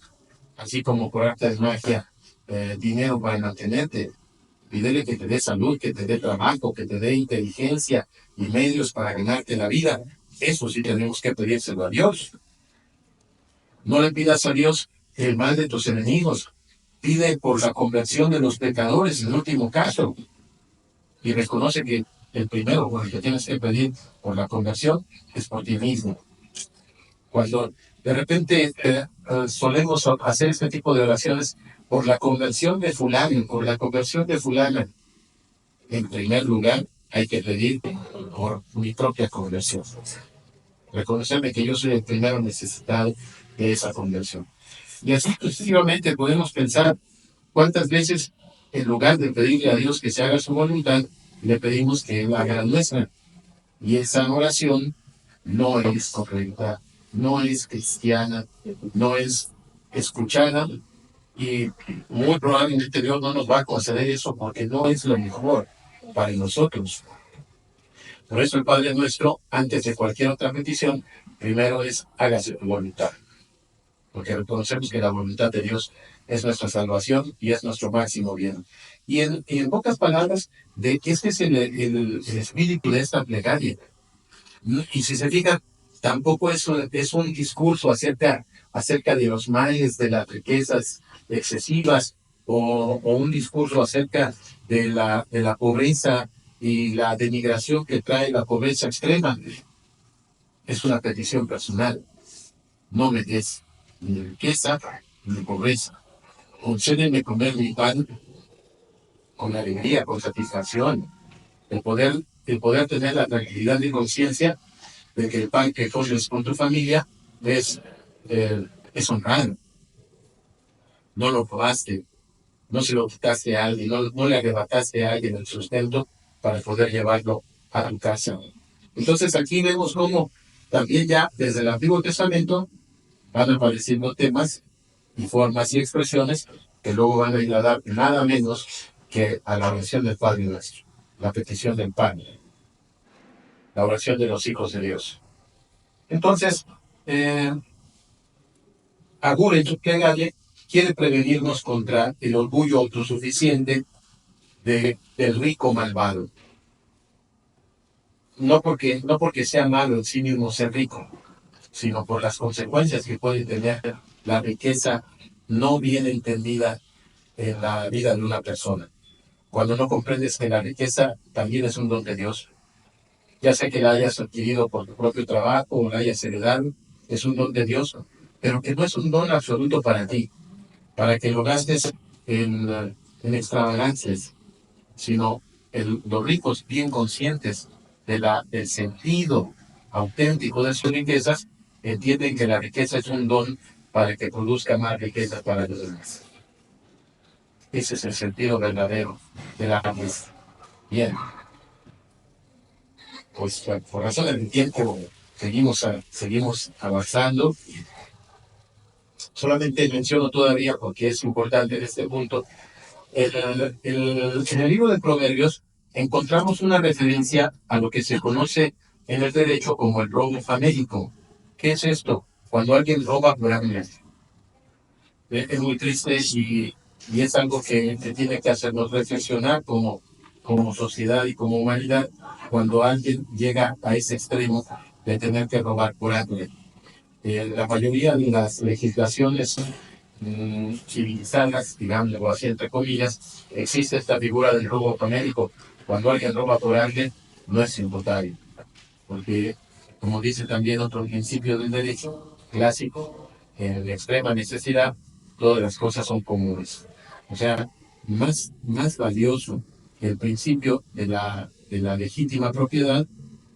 así como por arte de magia, dinero para mantenerte. Pídele que te dé salud, que te dé trabajo, que te dé inteligencia y medios para ganarte la vida. Eso sí tenemos que pedírselo a Dios. No le pidas a Dios el mal de tus enemigos. Pide por la conversión de los pecadores, en el último caso. Y reconoce que el primero por el que tienes que pedir por la conversión es por ti mismo. Cuando de repente solemos hacer este tipo de oraciones por la conversión de fulano, por la conversión de fulana, en primer lugar hay que pedir por mi propia conversión. Reconocerme que yo soy el primero necesitado de esa conversión. Y así sucesivamente podemos pensar cuántas veces en lugar de pedirle a Dios que se haga su voluntad, le pedimos que Él haga la nuestra. Y esa oración no es correcta, no es cristiana, no es escuchada y muy probablemente Dios no nos va a conceder eso porque no es lo mejor para nosotros. Por eso el Padre Nuestro, antes de cualquier otra petición, primero es hágase tu voluntad, porque reconocemos que la voluntad de Dios es nuestra salvación y es nuestro máximo bien. Y en pocas palabras, este es el espíritu de esta plegaria. Y si se fijan, tampoco es un discurso acerca de los males, de las riquezas excesivas, o un discurso acerca de la pobreza y la denigración que trae la pobreza extrema. Es una petición personal. No me des ni riqueza ni pobreza. Concédeme comer mi pan con alegría, con satisfacción. El poder tener la tranquilidad de conciencia de que el pan que comes con tu familia es honrado. No lo probaste, no se lo quitaste a alguien, no le arrebataste a alguien el sustento para poder llevarlo a tu casa. Entonces aquí vemos cómo también ya desde el Antiguo Testamento van apareciendo temas y formas y expresiones que luego van a ir a dar nada menos que a la oración del Padre Nuestro, la petición del Padre, la oración de los hijos de Dios. Entonces, Agur Plegale quiere prevenirnos contra el orgullo autosuficiente del rico malvado. No porque sea malo en sí mismo ser rico, sino por las consecuencias que puede tener la riqueza no bien entendida en la vida de una persona. Cuando no comprendes que la riqueza también es un don de Dios, ya sea que la hayas adquirido por tu propio trabajo o la hayas heredado, es un don de Dios, pero que no es un don absoluto para ti, para que lo gastes en extravagancias, sino los ricos bien conscientes del sentido auténtico de sus riquezas, entienden que la riqueza es un don para que produzca más riqueza para los demás. Ese es el sentido verdadero de la riqueza. Bien, pues por razón del tiempo seguimos avanzando. Solamente menciono todavía, porque es importante en este punto, en el libro de Proverbios encontramos una referencia a lo que se conoce en el derecho como el robo famélico. ¿Qué es esto? Cuando alguien roba por hambre. Es muy triste y es algo que tiene que hacernos reflexionar como sociedad y como humanidad cuando alguien llega a ese extremo de tener que robar por hambre. La mayoría de las legislaciones civilizadas, digamos así, entre comillas, existe esta figura del robo famélico. Cuando alguien roba por hambre, no es imputable, porque, como dice también otro principio del derecho clásico, en la extrema necesidad, todas las cosas son comunes. O sea, más valioso que el principio de la legítima propiedad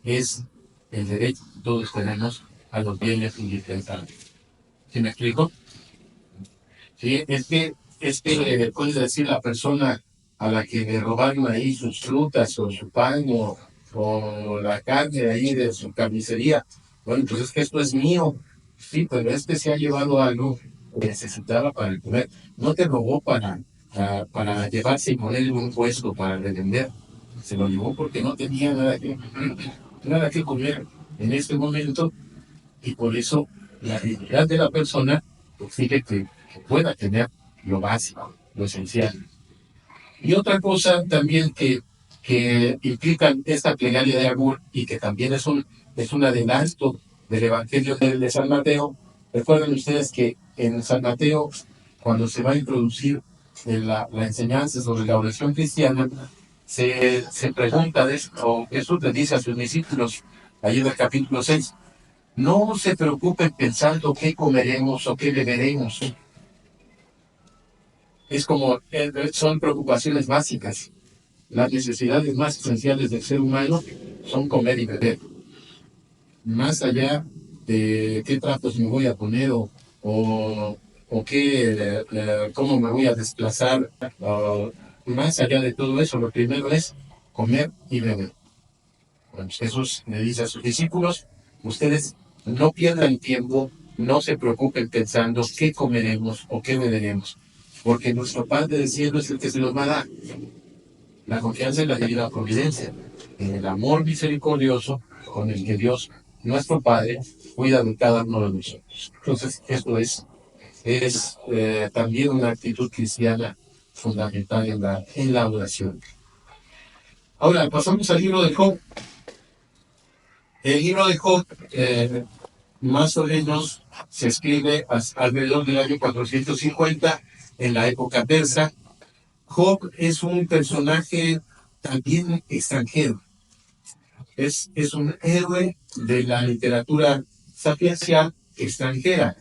es el derecho que todos tenemos a los bienes indispensables. ¿Sí me explico? Sí, es que puede decir la persona a la que le robaron ahí sus frutas o su pan o la carne de ahí de su carnicería. Bueno, pues es que esto es mío. Sí, pero este se ha llevado algo que necesitaba para comer. No te robó para llevarse y ponerle un puesto para revender. Se lo llevó porque no tenía nada que comer en este momento y por eso la dignidad de la persona exige que pueda tener lo básico, lo esencial. Y otra cosa también que implica esta plegaria de Agur y que también es un adelanto del Evangelio de San Mateo. Recuerden ustedes que en San Mateo, cuando se va a introducir la enseñanza sobre la oración cristiana, se pregunta de esto, o Jesús le dice a sus discípulos, ahí en el capítulo 6, no se preocupen pensando qué comeremos o qué beberemos. Es como, son preocupaciones básicas. Las necesidades más esenciales del ser humano son comer y beber. Más allá de qué tratos me voy a poner o cómo me voy a desplazar, más allá de todo eso, lo primero es comer y beber. Bueno, Jesús le dice a sus discípulos, ustedes no pierdan tiempo, no se preocupen pensando qué comeremos o qué beberemos, porque nuestro Padre del cielo es el que se los va a dar. La confianza en la divina providencia, en el amor misericordioso con el que Dios, nuestro Padre, cuida de cada uno de nosotros. Entonces, esto es también una actitud cristiana fundamental en la oración. Ahora, pasamos al libro de Job. El libro de Job, más o menos, se escribe alrededor del año 450, en la época persa. Job es un personaje también extranjero. Es un héroe de la literatura sapiencial extranjera.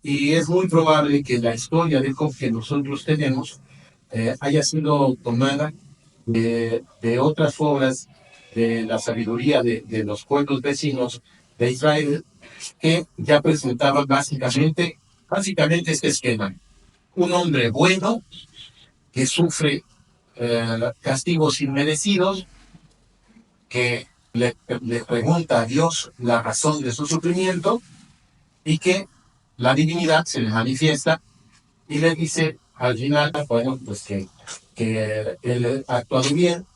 Y es muy probable que la historia de Job que nosotros tenemos haya sido tomada de otras obras de la sabiduría de los pueblos vecinos de Israel que ya presentaban básicamente este esquema. Un hombre bueno que sufre castigos inmerecidos, que le pregunta a Dios la razón de su sufrimiento y que la divinidad se le manifiesta y le dice al final, bueno, pues que él ha actuado bien,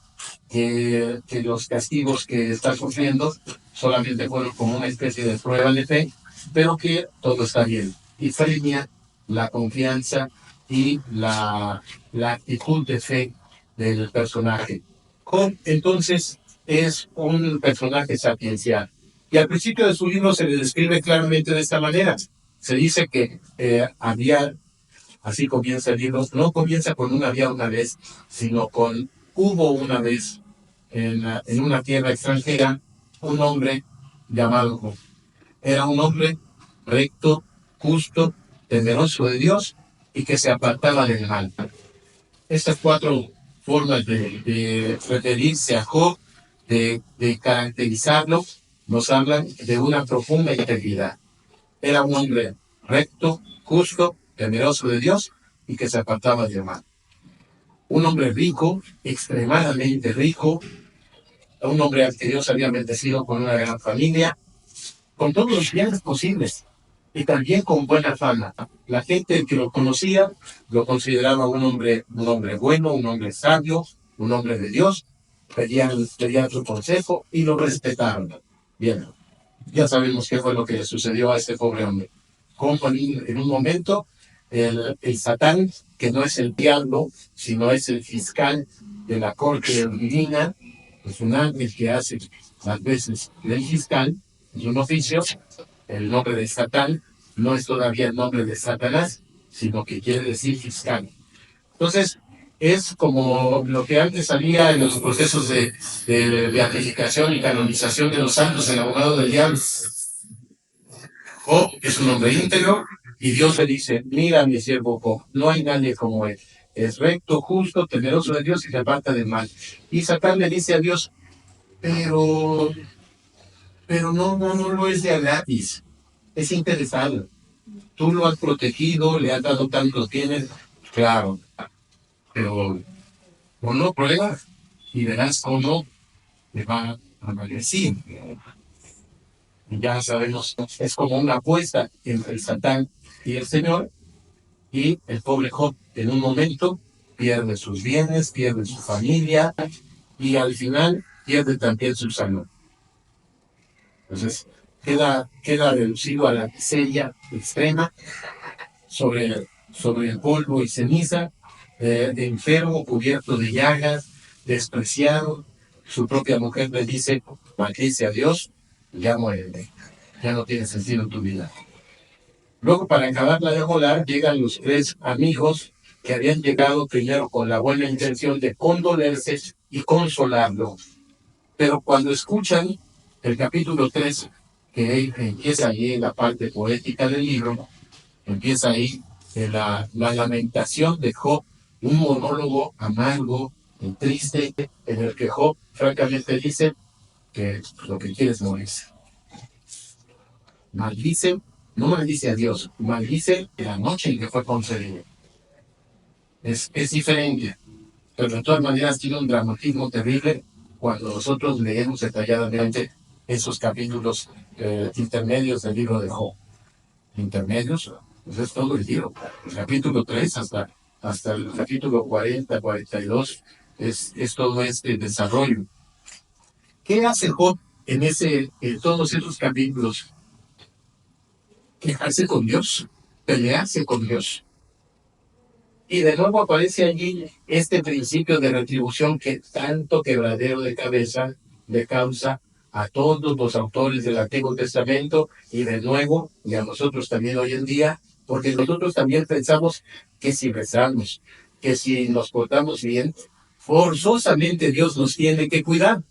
que los castigos que está sufriendo solamente fueron como una especie de prueba de fe, pero que todo está bien. Y premia la confianza y la actitud de fe del personaje. Job, entonces, es un personaje sapiencial. Y al principio de su libro se le describe claramente de esta manera. Se dice que así comienza el libro, no comienza con un había una vez, sino con hubo una vez en una tierra extranjera un hombre llamado Job. Era un hombre recto, justo, temeroso de Dios y que se apartaba del mal. Estas cuatro formas de referirse a Job, de caracterizarlo, nos hablan de una profunda integridad. Era un hombre recto, justo, temeroso de Dios y que se apartaba del mal. Un hombre rico, extremadamente rico, un hombre al que Dios había bendecido con una gran familia, con todos los bienes posibles y también con buena fama. La gente que lo conocía lo consideraba un hombre bueno, un hombre sabio, un hombre de Dios, pedían su consejo y lo respetaron. Bien, ya sabemos qué fue lo que le sucedió a este pobre hombre. Como en un momento, el Satán, que no es el diablo, sino es el fiscal de la corte divina, es un ángel que hace las veces del fiscal, es un oficio. El nombre de Satán no es todavía el nombre de Satanás, sino que quiere decir fiscal. Entonces, es como lo que antes salía en los procesos de beatificación y canonización de los santos, el abogado del diablo. Job es un hombre íntegro y Dios le dice, mira mi siervo Job, no hay nadie como él. Es recto, justo, temeroso de Dios y se aparta del mal. Y Satán le dice a Dios, pero, pero no lo es de a gratis. Es interesado. Tú lo has protegido, le has dado tantos bienes, claro, pero no pruebas y verás cómo le va a maldecir. Y ya sabemos, es como una apuesta entre el Satán y el Señor, y el pobre Job en un momento pierde sus bienes, pierde su familia y al final pierde también su salud. Entonces queda reducido a la miseria extrema sobre el polvo y ceniza, enfermo, cubierto de llagas, despreciado. Su propia mujer le dice, maldice a Dios, ya muere, ya no tiene sentido tu vida. Luego, para acabarla de volar, llegan los tres amigos que habían llegado primero con la buena intención de condolerse y consolarlo. Pero cuando escuchan el capítulo 3, que empieza allí en la parte poética del libro, empieza ahí la lamentación de Job, un monólogo amargo y triste, en el que Job francamente dice que lo que quiere es morirse. Maldice, no maldice a Dios, maldice la noche en que fue concebido. Es diferente, pero de todas maneras tiene un dramatismo terrible cuando nosotros leemos detalladamente esos capítulos intermedios del libro de Job. Intermedios, pues es todo el libro. El capítulo 3 hasta el capítulo 40, 42, es todo este desarrollo. ¿Qué hace Job en todos esos capítulos? Quejarse con Dios, pelearse con Dios. Y de nuevo aparece allí este principio de retribución que tanto quebradero de cabeza le causa a todos los autores del Antiguo Testamento y de nuevo, y a nosotros también hoy en día, porque nosotros también pensamos que si rezamos, que si nos portamos bien, forzosamente Dios nos tiene que cuidar.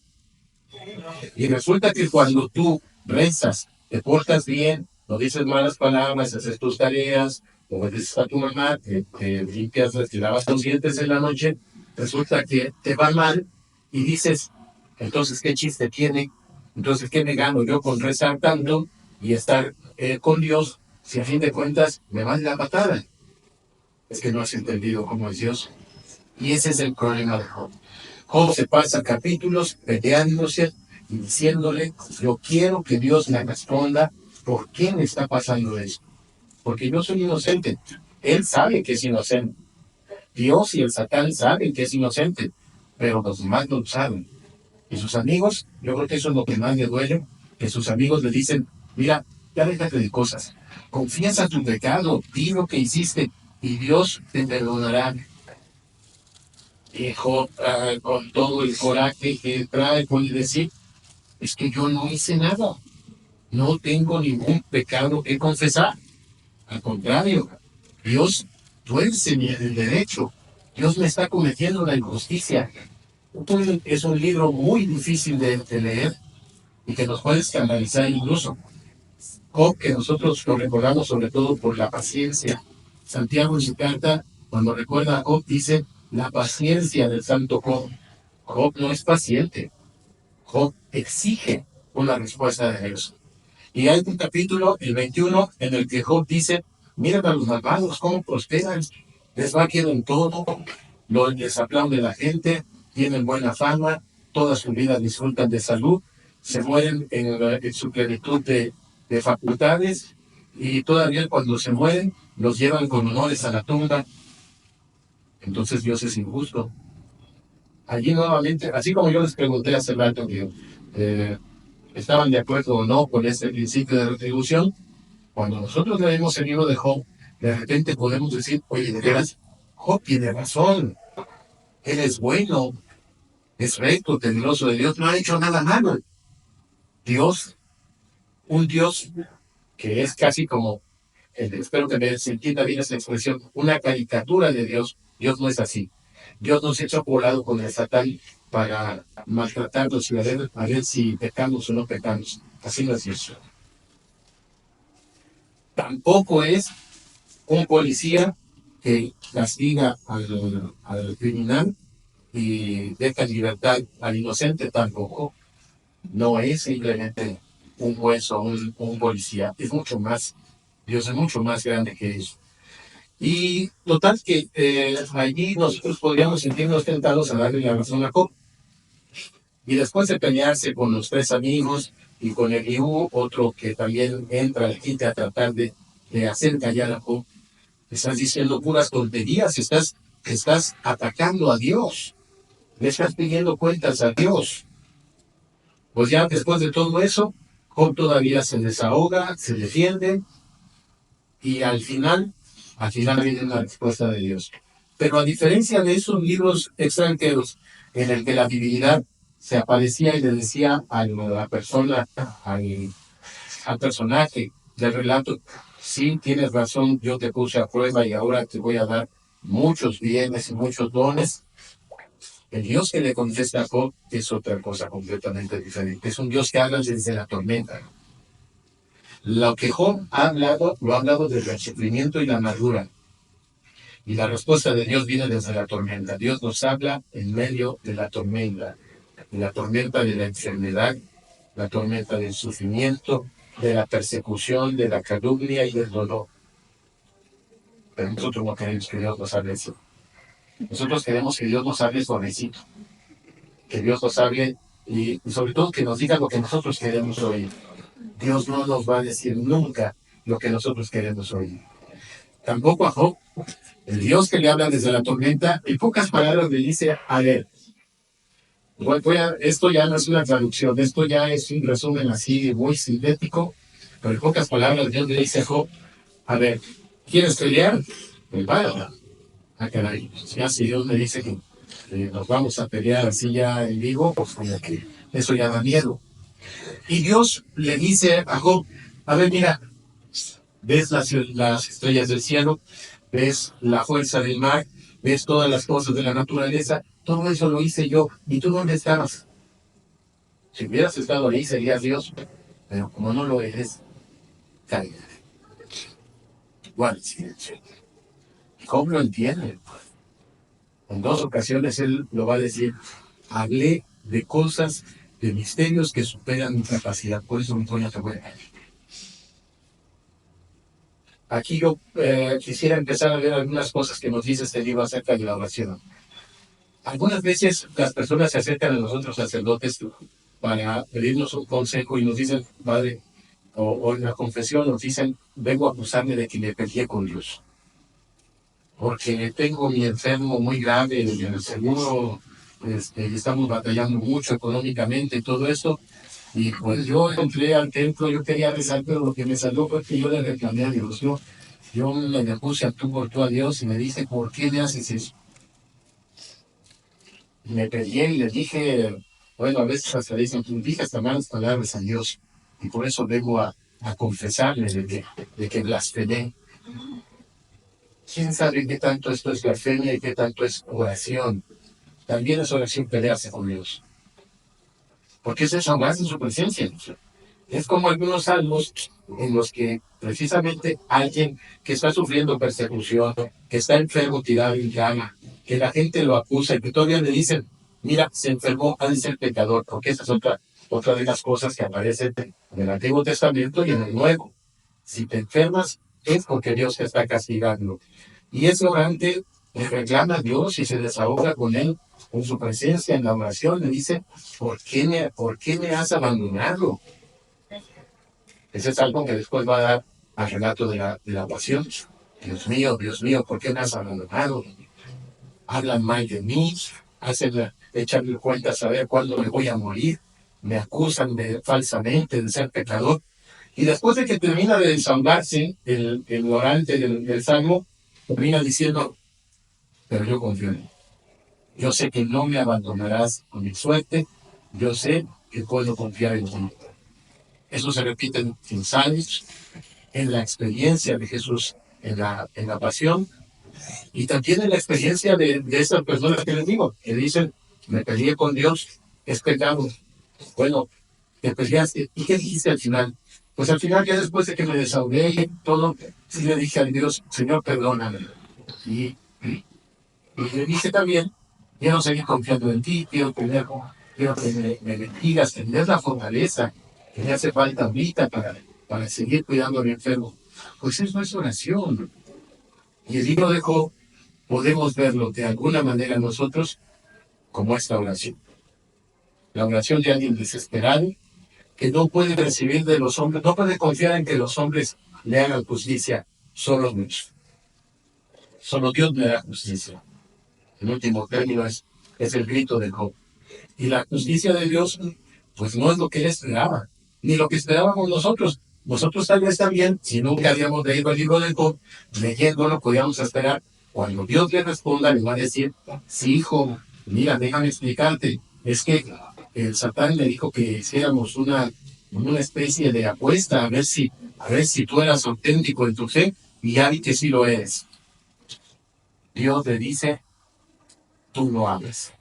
Y resulta que cuando tú rezas, te portas bien, no dices malas palabras, haces tus tareas, obedeces a tu mamá, te limpias, te lavas los dientes en la noche, resulta que te va mal y dices, entonces, ¿qué chiste tiene? Entonces, ¿qué me gano yo con rezar tanto y estar con Dios si a fin de cuentas me va la patada? Es que no has entendido cómo es Dios. Y ese es el problema de Job. Job se pasa capítulos peleándose y diciéndole, yo quiero que Dios me responda por qué me está pasando esto. Porque yo soy inocente. Él sabe que es inocente. Dios y el Satán saben que es inocente, pero los demás no lo saben. Y sus amigos, yo creo que eso es lo que más le duele, que sus amigos le dicen, mira, ya déjate de cosas. Confiesa tu pecado, di lo que hiciste y Dios te perdonará. Y Job, con todo el coraje que trae, puede decir, es que yo no hice nada, no tengo ningún pecado que confesar. Al contrario, Dios tuerce el derecho, Dios me está cometiendo la injusticia. Entonces, es un libro muy difícil de leer y que nos puede escandalizar incluso. Job, que nosotros lo recordamos sobre todo por la paciencia. Santiago en su carta, cuando recuerda a Job, dice, la paciencia del santo Job. Job no es paciente. Job exige una respuesta de Dios. Y hay un capítulo, el 21, en el que Job dice, miren a los malvados cómo prosperan, les va bien en todo, les aplaude la gente, tienen buena fama, toda su vida disfrutan de salud, se mueren en su plenitud de facultades y todavía cuando se mueren los llevan con honores a la tumba. Entonces Dios es injusto. allí nuevamente, así como yo les pregunté hace rato que eh, estaban de acuerdo o no con este principio de retribución, cuando nosotros leemos el libro de Job, de repente podemos decir, oye, de veras, Job tiene razón, él es bueno, es recto, temeroso de Dios, no ha hecho nada malo. Dios, un Dios que es casi como, espero que me se entienda bien esa expresión, una caricatura de Dios. Dios no es así. Dios nos echa por lado con el Satán para maltratarnos y a ver si pecamos o no pecamos. Así no es Dios. Tampoco es un policía que castiga al criminal y deja en libertad al inocente, tampoco. No es simplemente un juez o un policía, es mucho más. Dios es mucho más grande que eso. Y total que allí nosotros podríamos sentirnos tentados a darle la razón a Job. Y después de pelearse con los tres amigos y con Eliú, otro que también entra al quite a tratar de hacer callar a Job, estás diciendo puras tonterías, estás atacando a Dios, le estás pidiendo cuentas a Dios. Pues ya después de todo eso, Job todavía se desahoga, se defiende y al final viene la respuesta de Dios. Pero a diferencia de esos libros extranjeros en el que la divinidad se aparecía y le decía a la persona, al personaje del relato, sí, tienes razón, yo te puse a prueba y ahora te voy a dar muchos bienes y muchos dones. El Dios que le contesta a Job es otra cosa completamente diferente. Es un Dios que habla desde la tormenta. Lo que Job ha hablado, lo ha hablado desde el sufrimiento y la amargura. Y la respuesta de Dios viene desde la tormenta. Dios nos habla en medio de la tormenta de la enfermedad, la tormenta del sufrimiento, de la persecución, de la calumnia y del dolor. Pero nosotros no queremos que Dios nos hable así. Nosotros queremos que Dios nos hable suavecito, que Dios nos hable y sobre todo que nos diga lo que nosotros queremos oír. Dios no nos va a decir nunca lo que nosotros queremos oír. Tampoco a Job, el Dios que le habla desde la tormenta, en pocas palabras le dice, a ver, esto ya no es una traducción, esto ya es un resumen así muy sintético, pero en pocas palabras Dios le dice a Job, a ver, ¿quieres pelear? Pues vaya, caray, ya si Dios me dice que nos vamos a pelear así ya en vivo, pues como que eso ya da miedo. Y Dios le dice a Job, a ver, mira, ves las estrellas del cielo, ves la fuerza del mar, ves todas las cosas de la naturaleza, todo eso lo hice yo. ¿Y tú dónde estabas? Si hubieras estado ahí serías Dios, pero como no lo eres, cae. Guarda silencio. Job lo entiende. En dos ocasiones él lo va a decir, hablé de cosas, de misterios que superan mi capacidad, por eso Antonio te voy a... Aquí yo quisiera empezar a ver algunas cosas que nos dice este libro acerca de la oración. Algunas veces las personas se acercan a nosotros sacerdotes para pedirnos un consejo y nos dicen, padre, o en la confesión nos dicen, vengo a acusarme de que me peleé con Dios. Porque tengo mi enfermo muy grave en el seguro, y estamos batallando mucho económicamente y todo eso. Y pues yo entré al templo, yo quería rezar, pero lo que me salió fue que yo le reclamé a Dios. Yo me puse a tú por tú a Dios y me dice, ¿por qué me haces eso? Y me peleé y le dije, bueno, a veces hasta dicen, tú dije hasta malas palabras a Dios. Y por eso vengo a confesarle de que blasfemé. ¿Quién sabe qué tanto esto es blasfemia y qué tanto es oración? También es oración pelearse con Dios. Porque es desahogarse en su presencia. Es como algunos salmos en los que precisamente alguien que está sufriendo persecución, que está enfermo, tirado en cama, que la gente lo acusa y que todavía le dicen, mira, se enfermó, ha de ser pecador, porque esa es otra de las cosas que aparecen en el Antiguo Testamento y en el Nuevo. Si te enfermas, es porque Dios te está castigando. Y ese orante le reclama a Dios y se desahoga con él, con su presencia en la oración, le dice, ¿por qué me has abandonado? Ese es algo que después va a dar al relato de la pasión. Dios mío, ¿por qué me has abandonado? Hablan mal de mí, hacen echarle cuentas, saber cuándo me voy a morir, me acusan falsamente de ser pecador. Y después de que termina de desahogarse el orante del Salmo, termina diciendo, pero yo confío en él. Yo sé que no me abandonarás con mi suerte, yo sé que puedo confiar en ti. Eso se repite en Salmos, en la experiencia de Jesús en la pasión, y también en la experiencia de estas personas que les digo, que dicen, me peleé con Dios, es pecado. Bueno, te peleaste, ¿y qué dijiste al final? Pues al final, ya después de que me desahogué y todo, sí le dije a Dios, Señor, perdóname. Y le dije también, quiero seguir confiando en ti, quiero que me bendigas, que me des la fortaleza que me hace falta ahorita para seguir cuidando a mi enfermo. Pues eso es oración. Y el libro de Job podemos verlo de alguna manera nosotros como esta oración. La oración de alguien desesperado que no puede recibir de los hombres, no puede confiar en que los hombres le hagan justicia, solo Dios. Solo Dios le da justicia. El último término es el grito de Job. Y la justicia de Dios, pues no es lo que él esperaba, ni lo que esperábamos nosotros. Nosotros tal vez también, si nunca habíamos leído el libro de Job, leyéndolo podíamos esperar, cuando Dios le responda, le va a decir, sí, hijo, mira, déjame explicarte, es que el Satán le dijo que hiciéramos una especie de apuesta a ver si tú eras auténtico en tu fe, y ya vi que sí lo eres. Dios le dice, tú no hables.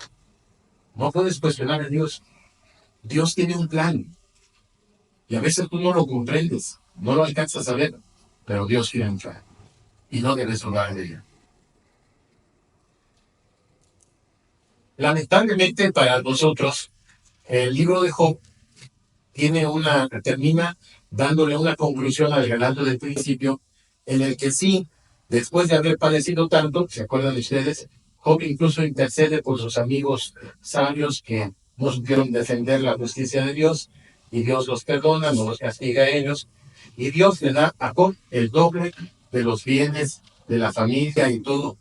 No puedes cuestionar a Dios. Dios tiene un plan. Y a veces tú no lo comprendes, no lo alcanzas a ver, pero Dios tiene un plan. Y no debes dudar de él. Lamentablemente para nosotros, el libro de Job termina dándole una conclusión al relato del principio, en el que sí, después de haber padecido tanto, ¿se acuerdan ustedes? Job incluso intercede por sus amigos sabios que no supieron defender la justicia de Dios, y Dios los perdona, no los castiga a ellos, y Dios le da a Job el doble de los bienes de la familia y todo.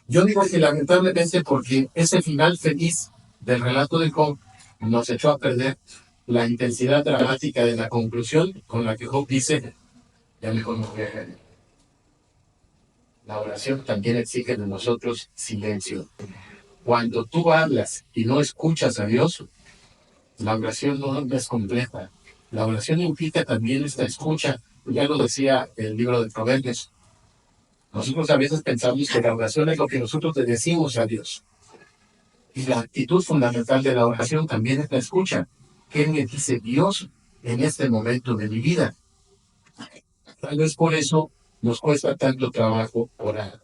Yo digo que lamentablemente porque ese final feliz del relato de Job nos echó a perder la intensidad dramática de la conclusión con la que Job dice, ya mejor no voy a caer. La oración también exige de nosotros silencio. Cuando tú hablas y no escuchas a Dios, la oración no es completa. La oración implica también esta escucha. Ya lo decía el libro de Proverbios. Nosotros a veces pensamos que la oración es lo que nosotros le decimos a Dios. Y la actitud fundamental de la oración también es la escucha. ¿Qué me dice Dios en este momento de mi vida? Tal vez por eso nos cuesta tanto trabajo orar.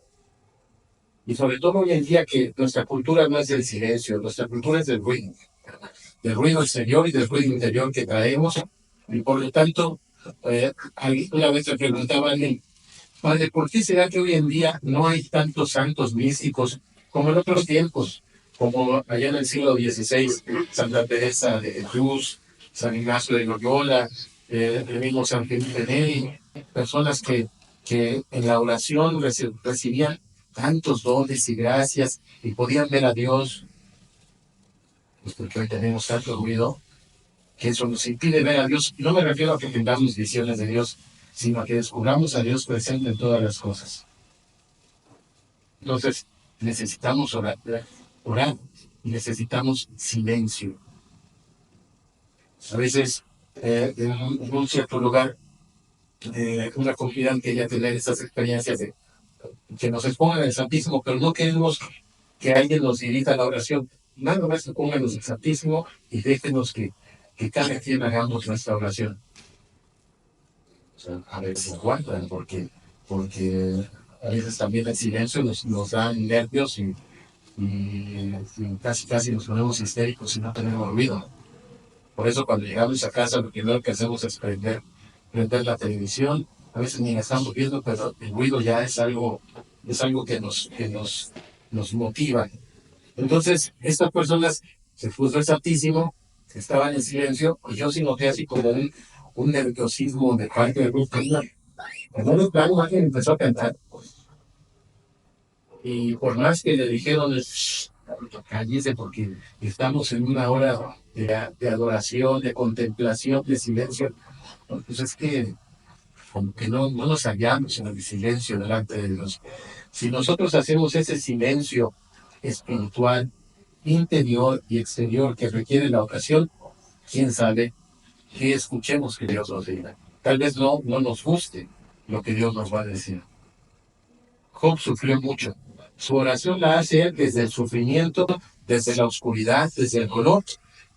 Y sobre todo hoy en día que nuestra cultura no es del silencio, nuestra cultura es del ruido exterior y del ruido interior que traemos. Y por lo tanto, una vez me preguntaba a alguien, Padre, ¿por qué será que hoy en día no hay tantos santos místicos como en otros tiempos? Como allá en el siglo XVI, Santa Teresa de Jesús, San Ignacio de Loyola, el mismo San Felipe Neri, personas que en la oración recibían tantos dones y gracias y podían ver a Dios, pues porque hoy tenemos tanto ruido que eso nos impide ver a Dios. No me refiero a que tengamos visiones de Dios, sino a que descubramos a Dios presente en todas las cosas. Entonces, necesitamos orar y necesitamos silencio. A veces, en un cierto lugar, una comunidad quería tener estas experiencias de que nos expongan el Santísimo, pero no queremos que alguien nos dirija la oración. Nada más que pónganos el Santísimo y déjenos que cada quien hagamos nuestra oración. O sea, a ver si aguantan, porque a veces también el silencio nos da nervios y casi nos ponemos histéricos y no tenemos ruido. Por eso cuando llegamos a casa lo primero que hacemos es prender la televisión. A veces ni la estamos viendo, pero el ruido ya es algo que nos motiva. Entonces, estas personas se puso el Santísimo, estaban en silencio, y yo sí noté así como un nerviosismo de parte del grupo. Cuando el plano alguien empezó a cantar, y por más que le dijeron, cállese porque estamos en una hora de adoración, de contemplación, de silencio. No, pues es que como que no nos hallamos en el silencio delante de Dios. Si nosotros hacemos ese silencio espiritual, interior y exterior que requiere la ocasión, quién sabe que escuchemos que Dios nos diga. Tal vez no nos guste lo que Dios nos va a decir. Job sufrió mucho. Su oración la hace él desde el sufrimiento, desde la oscuridad, desde el dolor,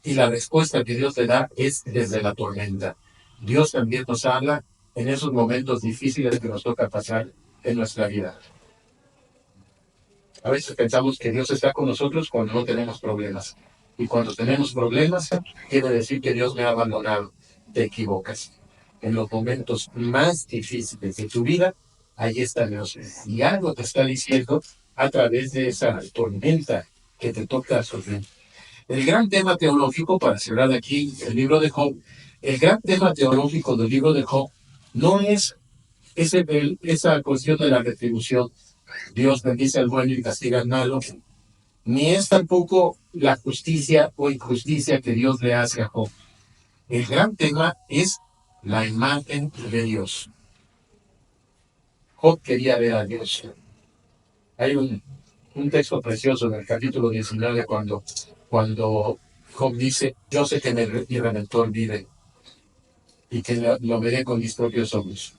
y la respuesta que Dios le da es desde la tormenta. Dios también nos habla en esos momentos difíciles que nos toca pasar en nuestra vida. A veces pensamos que Dios está con nosotros cuando no tenemos problemas. Y cuando tenemos problemas, quiere decir que Dios me ha abandonado. Te equivocas. En los momentos más difíciles de tu vida, ahí está Dios. Y algo te está diciendo a través de esa tormenta que te toca sufrir. El gran tema teológico, para cerrar aquí el libro de Job, el gran tema teológico del libro de Job no es esa cuestión de la retribución. Dios bendice al bueno y castiga al malo, ni es tampoco la justicia o injusticia que Dios le hace a Job. El gran tema es la imagen de Dios. Job quería ver a Dios. Hay un texto precioso en el capítulo 19 cuando Job dice, yo sé que mi Redentor vive y que lo veré con mis propios ojos.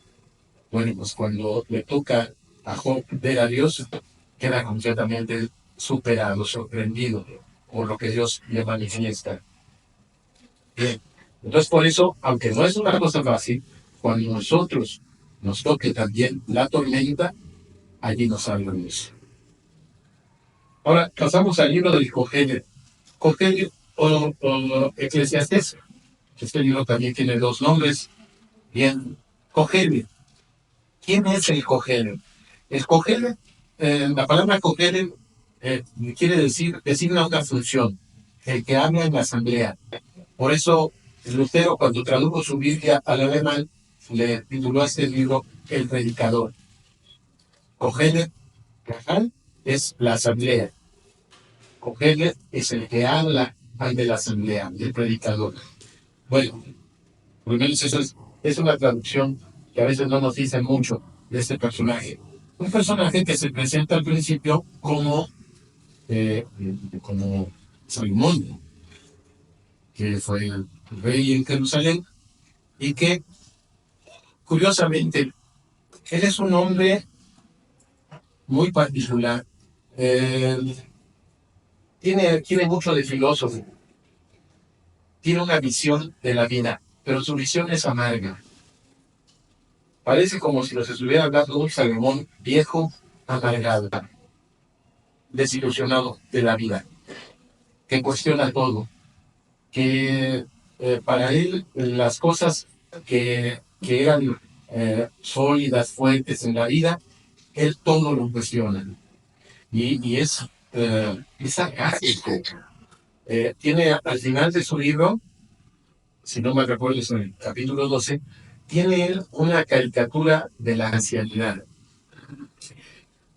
Bueno, pues cuando le toca a Job ver a Dios, queda completamente superado, sorprendido por lo que Dios le manifiesta. Bien, entonces por eso, aunque no es una cosa fácil, cuando nosotros nos toque también la tormenta, allí nos salva Dios. Ahora pasamos al libro del Cogelio. Cogelio o Eclesiastés. Este libro también tiene dos nombres. Bien, Cogelio. ¿Quién es el Cogelio? El Cogelio, la palabra Cogelio quiere decir, designa una función, el que habla en la asamblea. Por eso Lutero, cuando tradujo su Biblia al alemán, le tituló a este libro El Predicador. Cogelio, Cajal, es la asamblea. Cogelio es el que habla ante la asamblea, el predicador. Bueno, por lo menos eso es una traducción que a veces no nos dice mucho de este personaje. Un personaje que se presenta al principio como Salomón, que fue el rey en Jerusalén, y que, curiosamente, él es un hombre muy particular. Eh, tiene mucho de filósofo, tiene una visión de la vida, pero su visión es amarga. Parece como si nos estuviera hablando un Salomón viejo, amargado, desilusionado de la vida, que cuestiona todo, que para él las cosas que eran sólidas, fuertes en la vida, él todo lo cuestiona. Y es sarcástico. Tiene al final de su libro, si no me recuerdo, es en el capítulo 12, tiene él una caricatura de la ancianidad.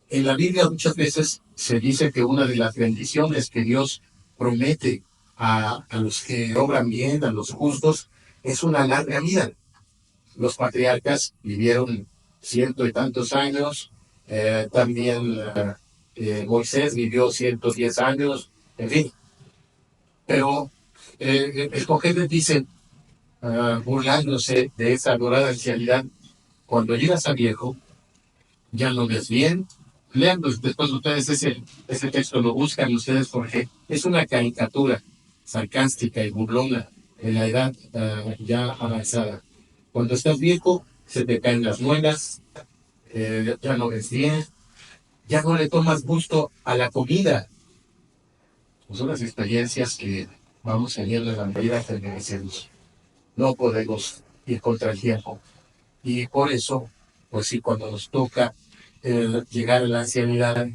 En la Biblia muchas veces se dice que una de las bendiciones que Dios promete a los que obran bien, a los justos, es una larga vida. Los patriarcas vivieron ciento y tantos años, también Moisés vivió 110 años, en fin. Pero el Cogeles dice, burlándose de esa dorada ancianidad, cuando llegas a viejo, ya no ves bien. Lean después ustedes ese texto, lo buscan ustedes porque es una caricatura sarcástica y burlona en la edad ya avanzada. Cuando estás viejo, se te caen las muelas, ya no ves bien, ya no le tomas gusto a la comida. Pues son las experiencias que vamos teniendo en la medida que envejecemos. No podemos ir contra el tiempo. Y por eso, pues sí, cuando nos toca llegar a la ancianidad,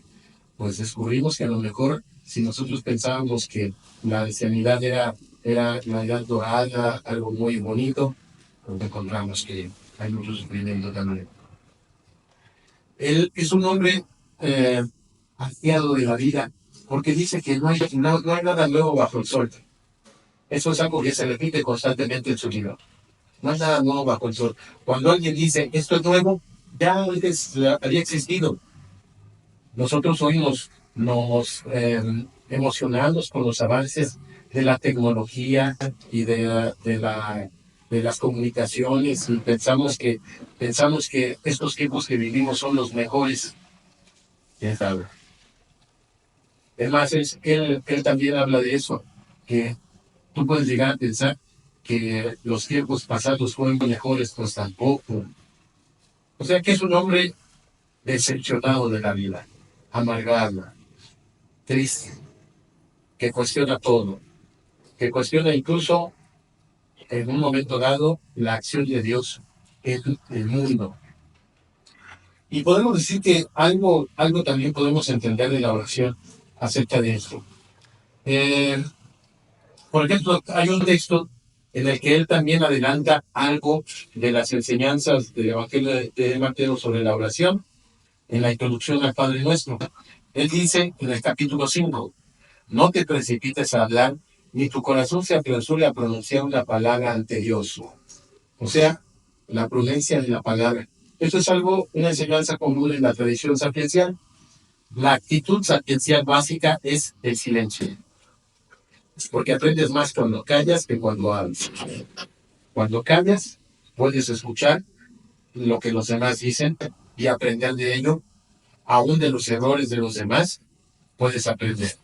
pues descubrimos que a lo mejor, si nosotros pensábamos que la ancianidad era la edad dorada, algo muy bonito, pues encontramos que hay mucho sufrimiento también. Él es un hombre hastiado de la vida, porque dice que no hay nada nuevo bajo el sol. Eso es algo que se repite constantemente en su libro. No hay nada nuevo bajo el sol. Cuando alguien dice esto es nuevo, ya antes había existido. Nosotros hoy nos emocionamos con los avances de la tecnología y de las comunicaciones y pensamos que estos tiempos que vivimos son los mejores. ¿Quién sabe? Además, él también habla de eso, que tú puedes llegar a pensar que los tiempos pasados fueron mejores, pues tampoco. O sea que es un hombre decepcionado de la vida, amargado, triste, que cuestiona todo, que cuestiona incluso en un momento dado la acción de Dios en el mundo. Y podemos decir que algo también podemos entender de la oración acerca de esto. Eh, por ejemplo, hay un texto en el que él también adelanta algo de las enseñanzas del Evangelio de Mateo sobre la oración en la introducción al Padre Nuestro. Él dice en el capítulo 5, no te precipites a hablar, ni tu corazón se apresure a pronunciar una palabra ante Dios. O sea, la prudencia de la palabra. Esto es una enseñanza común en la tradición sapiencial. La actitud sapiencial básica es el silencio, porque aprendes más cuando callas que cuando hablas. Cuando callas, puedes escuchar lo que los demás dicen y aprender de ello, aún de los errores de los demás, puedes aprender.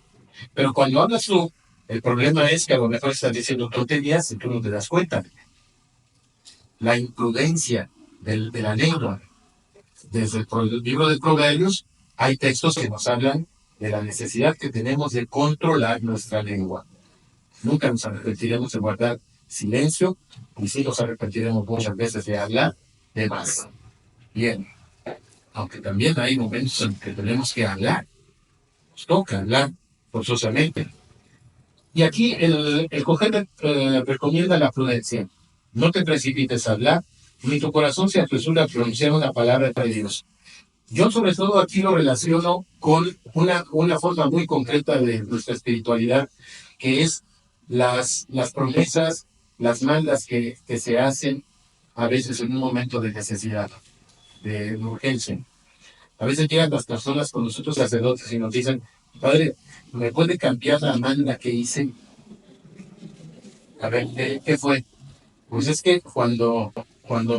Pero cuando hablas tú, el problema es que a lo mejor estás diciendo tonterías y tú no te das cuenta. La imprudencia de la lengua. Desde el libro de Proverbios hay textos que nos hablan de la necesidad que tenemos de controlar nuestra lengua. Nunca nos arrepentiremos de guardar silencio y sí nos arrepentiremos muchas veces de hablar de más. Bien, aunque también hay momentos en que tenemos que hablar. Nos toca hablar forzosamente. Y aquí el Coger recomienda la prudencia. No te precipites a hablar, ni tu corazón se apresura a pronunciar una palabra de Dios. Yo sobre todo aquí lo relaciono con una forma muy concreta de nuestra espiritualidad, que es las promesas, las mandas que se hacen a veces en un momento de necesidad, de urgencia. A veces llegan las personas con nosotros sacerdotes y nos dicen, Padre, ¿me puede cambiar la manda que hice? A ver, ¿qué fue? Pues es que cuando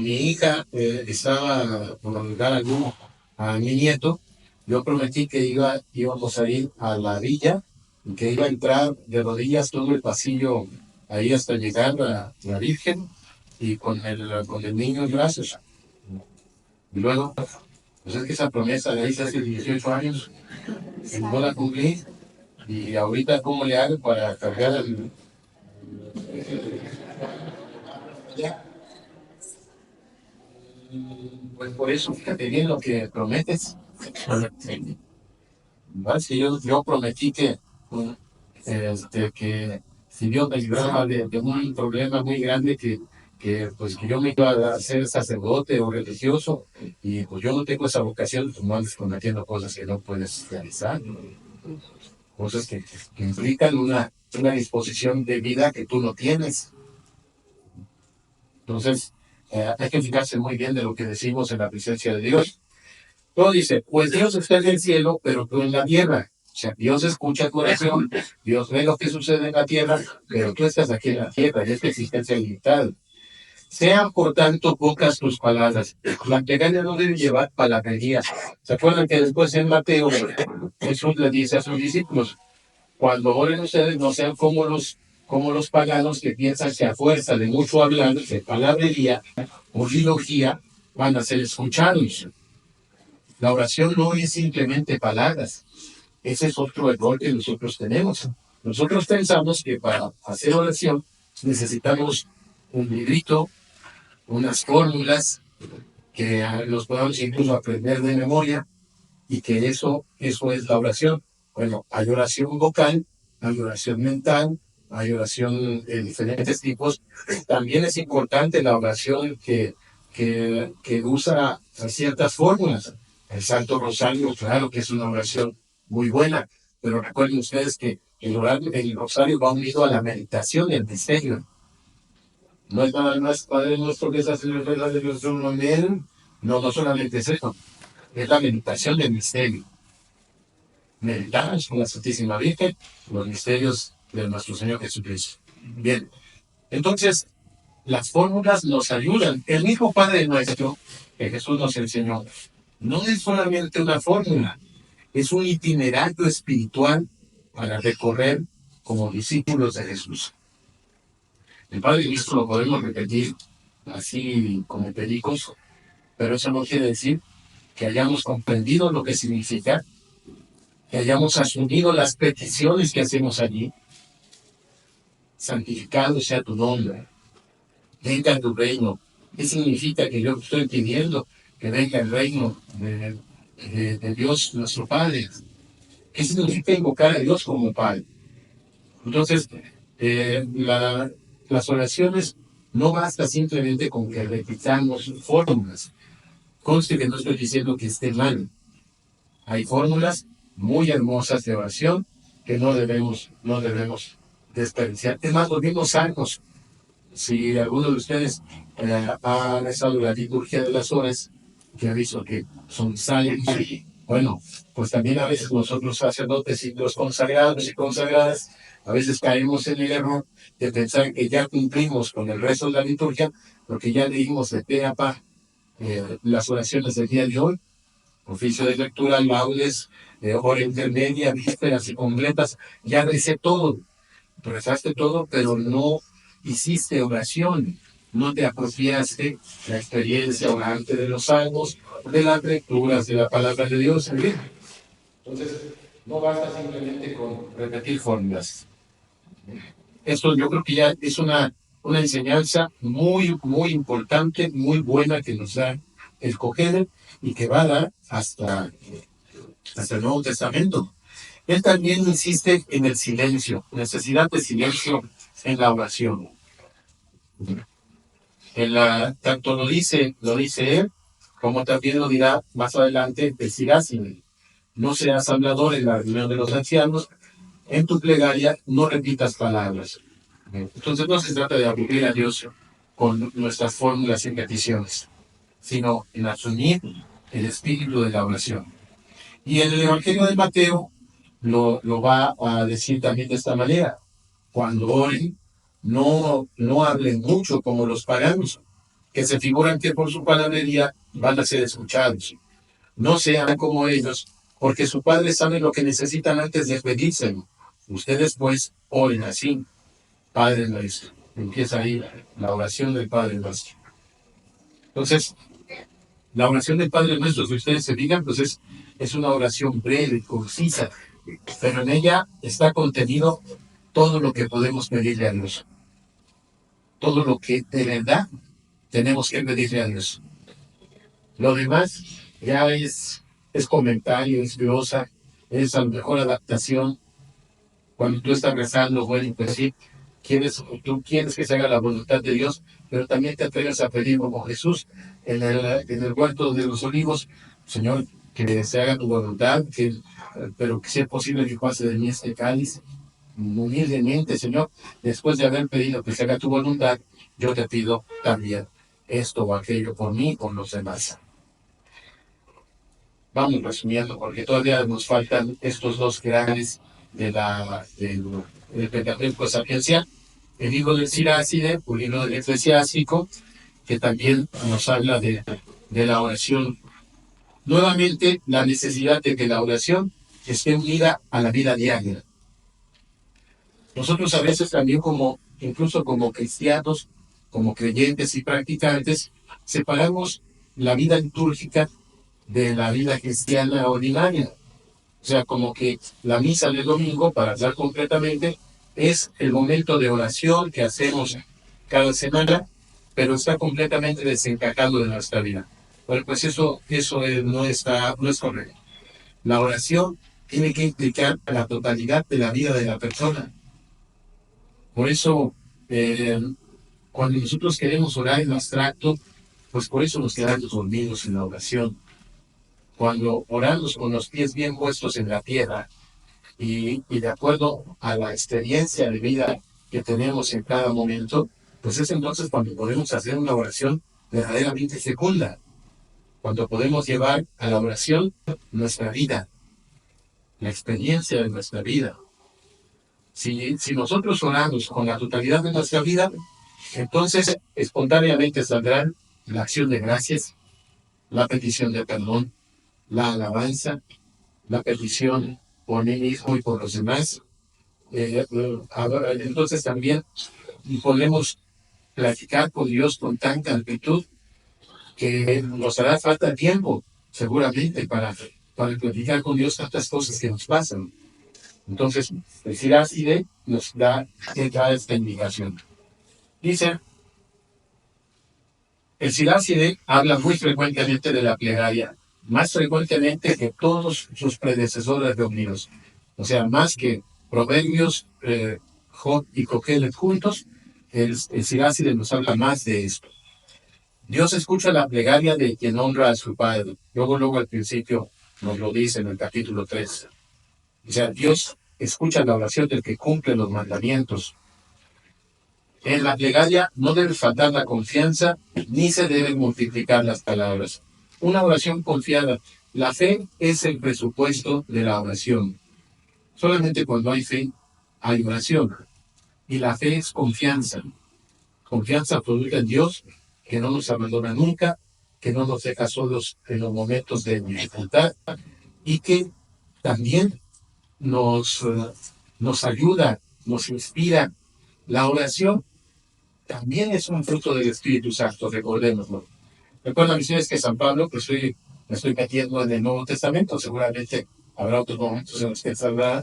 mi hija estaba por dar algo a mi nieto, yo prometí que íbamos a ir a la villa y que iba a entrar de rodillas todo el pasillo ahí hasta llegar a la Virgen y con el niño en brazos. Y luego, pues es que esa promesa la hice hace 18 años y no la cumplí. Y ahorita, ¿cómo le hago para cargar el... Pues por eso, fíjate bien lo que prometes. ¿Verdad? Que yo prometí que si Dios me libraba de un problema muy grande, pues que yo me iba a ser sacerdote o religioso, y pues yo no tengo esa vocación, pues no andes cometiendo cosas que no puedes realizar, cosas que implican una disposición de vida que tú no tienes. Entonces, hay que fijarse muy bien de lo que decimos en la presencia de Dios. Todo dice, pues Dios está en el cielo, pero tú en la tierra. O sea, Dios escucha tu oración, Dios ve lo que sucede en la tierra, pero tú estás aquí en la tierra y es tu existencia limitada. Sean por tanto pocas tus palabras. La plegaria no debe llevar palabrería. ¿Se acuerdan que después en Mateo Jesús le dice a sus discípulos, cuando oren ustedes no sean como los paganos que piensan que a fuerza de mucho hablar, de palabrería o trilogía, van a ser escuchados? La oración no es simplemente palabras. Ese es otro error que nosotros tenemos. Nosotros pensamos que para hacer oración necesitamos un librito, unas fórmulas que los podamos incluso aprender de memoria y que eso es la oración. Bueno, hay oración vocal, hay oración mental, hay oración de diferentes tipos. También es importante la oración que usa ciertas fórmulas. El Santo Rosario, claro que es una oración muy buena, pero recuerden ustedes que el rosario va unido a la meditación del misterio. No es nada más Padre nuestro que estás en el reino de Dios, no solamente es eso, es la meditación del misterio. Meditamos con la Santísima Virgen los misterios de nuestro Señor Jesucristo. Bien, entonces las fórmulas nos ayudan. El mismo Padre nuestro que Jesús nos enseñó no es solamente una fórmula, es un itinerario espiritual para recorrer como discípulos de Jesús. El Padre nuestro lo podemos repetir así como pericos, pero eso no quiere decir que hayamos comprendido lo que significa, que hayamos asumido las peticiones que hacemos allí. Santificado sea tu nombre, venga tu reino. ¿Qué significa que yo estoy pidiendo que venga el reino de Dios nuestro Padre? ¿Qué significa invocar a Dios como Padre? Entonces, las oraciones no basta simplemente con que repitamos fórmulas. Conste que no estoy diciendo que esté mal. Hay fórmulas muy hermosas de oración que no debemos desperdiciar. Es más, los mismos salmos. Si alguno de ustedes ha rezado la liturgia de las horas, que ha visto que son salmos, bueno, pues también a veces nosotros sacerdotes y los consagrados y consagradas, a veces caemos en el error de pensar que ya cumplimos con el resto de la liturgia, porque ya leímos de pe a pa las oraciones del día de hoy, oficio de lectura, laudes, hora intermedia, vísperas y completas, ya recé todo, rezaste todo, pero no hiciste oración, no te apropiaste la experiencia orante de los salmos, de las lecturas de la palabra de Dios. Entonces, no basta simplemente con repetir fórmulas. Esto yo creo que ya es una enseñanza muy, muy importante, muy buena que nos da el Cogedel y que va a dar hasta el Nuevo Testamento. Él también insiste en el silencio, necesidad de silencio en la oración. Tanto lo dice él, como también lo dirá más adelante el Siracide. No seas hablador en la reunión de los ancianos, en tu plegaria no repitas palabras. Entonces no se trata de aburrir a Dios con nuestras fórmulas y peticiones, sino en asumir el espíritu de la oración. Y en el Evangelio de Mateo lo va a decir también de esta manera: cuando oren, no hablen mucho como los paganos, que se figuran que por su palabrería van a ser escuchados. No sean como ellos, porque su Padre sabe lo que necesitan antes de pedírselo. Ustedes pues oren así: Padre nuestro. Empieza ahí la oración del Padre nuestro. Entonces, la oración del Padre nuestro, si ustedes se fijan, pues es una oración breve, concisa, pero en ella está contenido todo lo que podemos pedirle a Dios. Todo lo que de verdad tenemos que pedirle a Dios. Lo demás ya es comentario, es glosa, es a lo mejor adaptación. Cuando tú estás rezando, bueno, pues sí, tú quieres que se haga la voluntad de Dios, pero también te atreves a pedir como Jesús en el huerto de los olivos: Señor, que se haga tu voluntad, pero que sea posible que pase de mí este cáliz. Humildemente, Señor, después de haber pedido que se haga tu voluntad, yo te pido también esto o aquello por mí y por los demás. Vamos resumiendo, porque todavía nos faltan estos dos grandes del Pentateuco sapiencial, el libro del Siracide, un libro del Eclesiástico, que también nos habla de la oración. Nuevamente, la necesidad de que la oración esté unida a la vida diaria. Nosotros a veces también incluso como cristianos, como creyentes y practicantes, separamos la vida litúrgica de la vida cristiana ordinaria. O sea, como que la misa del domingo, para hablar concretamente, es el momento de oración que hacemos cada semana, pero está completamente desencajado de nuestra vida. Bueno, pues eso no es correcto. La oración tiene que implicar a la totalidad de la vida de la persona. Por eso, cuando nosotros queremos orar en abstracto, pues por eso nos quedamos dormidos en la oración. Cuando oramos con los pies bien puestos en la tierra, y de acuerdo a la experiencia de vida que tenemos en cada momento, pues es entonces cuando podemos hacer una oración verdaderamente fecunda, cuando podemos llevar a la oración nuestra vida, la experiencia de nuestra vida. Si nosotros oramos con la totalidad de nuestra vida, entonces espontáneamente saldrán la acción de gracias, la petición de perdón, la alabanza, la petición por mí mismo y por los demás. Entonces también podemos platicar con Dios con tanta amplitud que nos hará falta tiempo, seguramente, para platicar con Dios tantas cosas que nos pasan. Entonces, el Siracide nos da esta indicación. Dice, el Siracide habla muy frecuentemente de la plegaria, más frecuentemente que todos sus predecesores reunidos. O sea, más que Proverbios, Job y Coquelet juntos, el Siracide nos habla más de esto. Dios escucha la plegaria de quien honra a su Padre. Luego al principio nos lo dice en el capítulo 3. O sea, Dios escucha la oración del que cumple los mandamientos. En la plegaria no debe faltar la confianza, ni se deben multiplicar las palabras. Una oración confiada. La fe es el presupuesto de la oración. Solamente cuando hay fe, hay oración. Y la fe es confianza. Confianza absoluta en Dios, que no nos abandona nunca, que no nos deja solos en los momentos de dificultad y que también nos ayuda, nos inspira. La oración también es un fruto del Espíritu Santo, recordémoslo. Recuerdan ustedes que San Pablo, pues me estoy metiendo en el Nuevo Testamento, seguramente habrá otros momentos en los que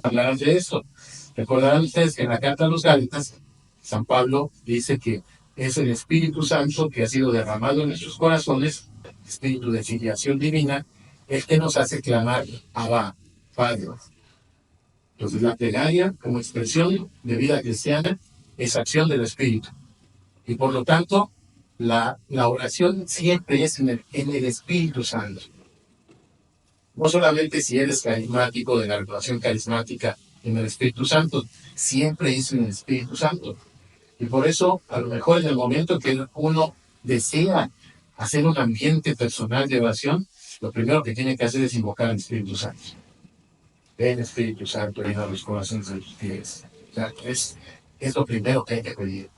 hablarán de esto. Recordarán ustedes que en la carta a los Gálatas, San Pablo dice que es el Espíritu Santo que ha sido derramado en nuestros corazones, espíritu de filiación divina, el que nos hace clamar Abba, Padre. Entonces la plegaria, como expresión de vida cristiana, es acción del Espíritu. Y por lo tanto, la oración siempre es en el Espíritu Santo. No solamente si eres carismático, de la revelación carismática en el Espíritu Santo, siempre es en el Espíritu Santo. Y por eso, a lo mejor en el momento que uno desea hacer un ambiente personal de oración, lo primero que tiene que hacer es invocar al Espíritu Santo. Ven Espíritu Santo, llena los corazones de tus fieles. O sea, es lo primero que hay que pedir.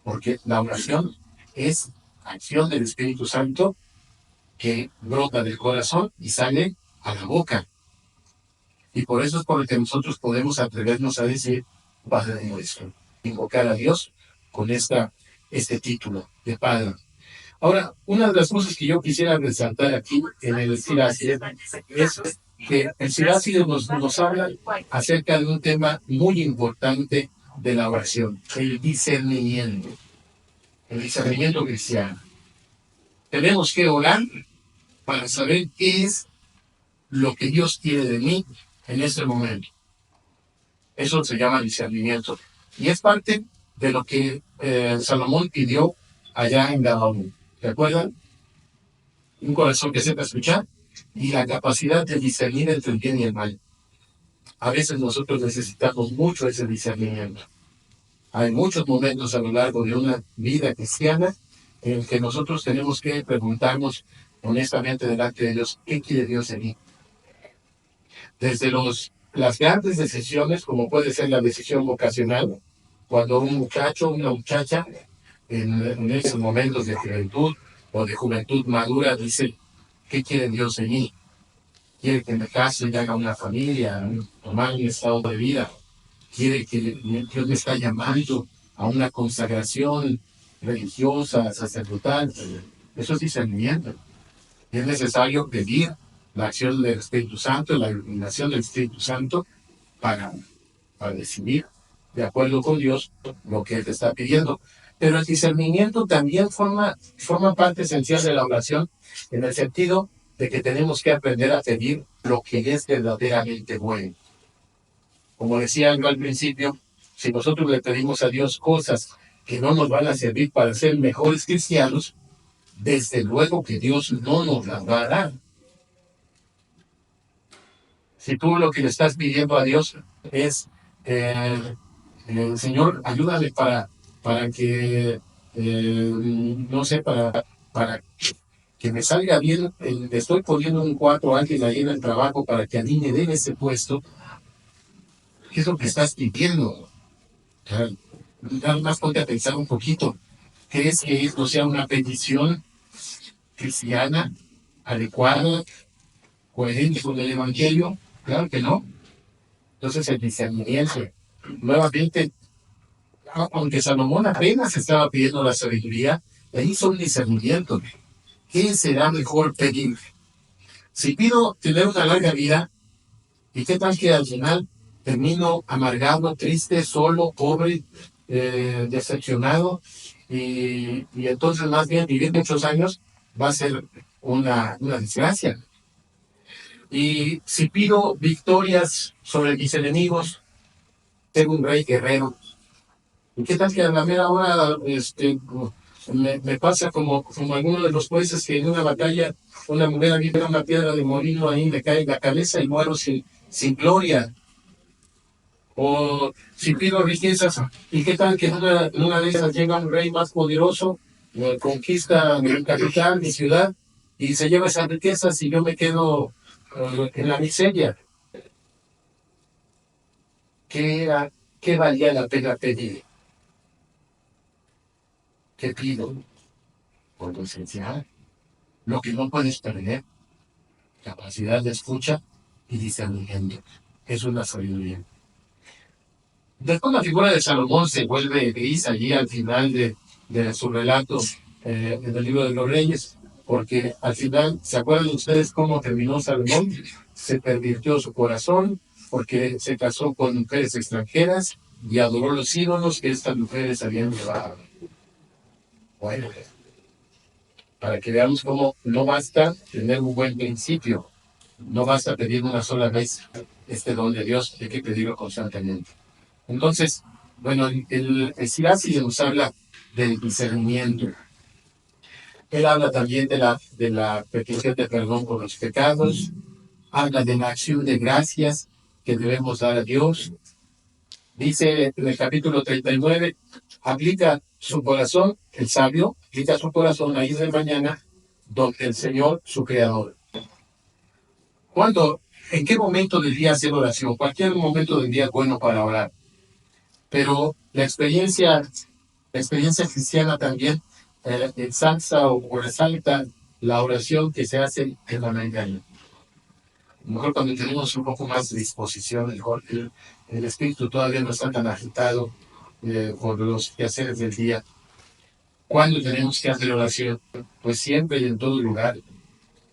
Porque la oración es acción del Espíritu Santo que brota del corazón y sale a la boca. Y por eso es por lo que nosotros podemos atrevernos a decir Padre nuestro, invocar a Dios con este título de Padre. Ahora, una de las cosas que yo quisiera resaltar aquí en el Siracide es que el Siracide nos habla acerca de un tema muy importante de la oración, el discernimiento cristiano. Tenemos que orar para saber qué es lo que Dios quiere de mí en este momento. Eso se llama discernimiento. Y es parte de lo que Salomón pidió allá en Gabaón. ¿Recuerdan? Un corazón que sepa escuchar y la capacidad de discernir entre el bien y el mal. A veces nosotros necesitamos mucho ese discernimiento. Hay muchos momentos a lo largo de una vida cristiana en el que nosotros tenemos que preguntarnos honestamente delante de Dios, ¿qué quiere Dios de mí? Desde las grandes decisiones, como puede ser la decisión vocacional, cuando un muchacho o una muchacha en esos momentos de juventud o de juventud madura dice, ¿qué quiere Dios de mí? Quiere que me case y haga una familia, tomar un estado de vida. Quiere que Dios me está llamando a una consagración religiosa, sacerdotal. Eso es discernimiento. Es necesario pedir la acción del Espíritu Santo, la iluminación del Espíritu Santo para decidir de acuerdo con Dios lo que Él te está pidiendo. Pero el discernimiento también forma parte esencial de la oración en el sentido de que tenemos que aprender a pedir lo que es verdaderamente bueno. Como decía yo al principio, si nosotros le pedimos a Dios cosas que no nos van a servir para ser mejores cristianos, desde luego que Dios no nos las va a dar. Si tú lo que le estás pidiendo a Dios es, eh, Señor, ayúdame para que, no sé, para que me salga bien, le estoy poniendo un cuatro a alguien ahí en el trabajo para que a mí me den ese puesto, ¿qué es lo que estás pidiendo? O sea, nada más ponte a pensar un poquito. ¿Crees que esto sea una petición cristiana, adecuada, coherente con el Evangelio? Claro que no. Entonces el discernimiento, nuevamente, aunque Salomón apenas estaba pidiendo la sabiduría, ahí hizo un discernimiento. ¿Qué será mejor pedir? Si pido tener una larga vida, ¿y qué tal que al final termino amargado, triste, solo, pobre, decepcionado? Y entonces más bien vivir muchos años va a ser una desgracia. Y si pido victorias sobre mis enemigos, tengo un rey guerrero. ¿Y qué tal que a la mera hora me pasa como alguno de los jueces que en una batalla una mujer avienta una piedra de molino ahí, me cae en la cabeza y muero sin gloria? O si pido riquezas, ¿y qué tal que en una de esas llega un rey más poderoso, conquista mi capital, mi ciudad, y se lleva esas riquezas y yo me quedo en la miseria? ¿Qué era, qué valía la pena pedir? ¿Qué pido? Por lo esencial, lo que no puedes perder, capacidad de escucha y discernimiento. Eso es la sabiduría. Después la figura de Salomón se vuelve gris allí al final de su relato en el libro de los Reyes, porque al final, ¿se acuerdan ustedes cómo terminó Salomón? Se pervirtió su corazón porque se casó con mujeres extranjeras y adoró los ídolos que estas mujeres habían llevado. Bueno, para que veamos cómo no basta tener un buen principio, no basta pedir una sola vez este don de Dios, hay que pedirlo constantemente. Entonces, bueno, el Siracide nos habla del discernimiento. Él habla también de la petición de perdón por los pecados, habla de la acción de gracias que debemos dar a Dios. Dice en el capítulo 39, aplica su corazón, el sabio, aplica su corazón ahí de mañana, donde el Señor, su creador. ¿Cuándo, en qué momento del día hacer oración? Cualquier momento del día es bueno para orar. Pero la experiencia cristiana también ensalza o resalta la oración que se hace en la mañana. A lo mejor cuando tenemos un poco más de disposición, el espíritu todavía no está tan agitado por los quehaceres del día. ¿Cuándo tenemos que hacer oración? Pues siempre y en todo lugar,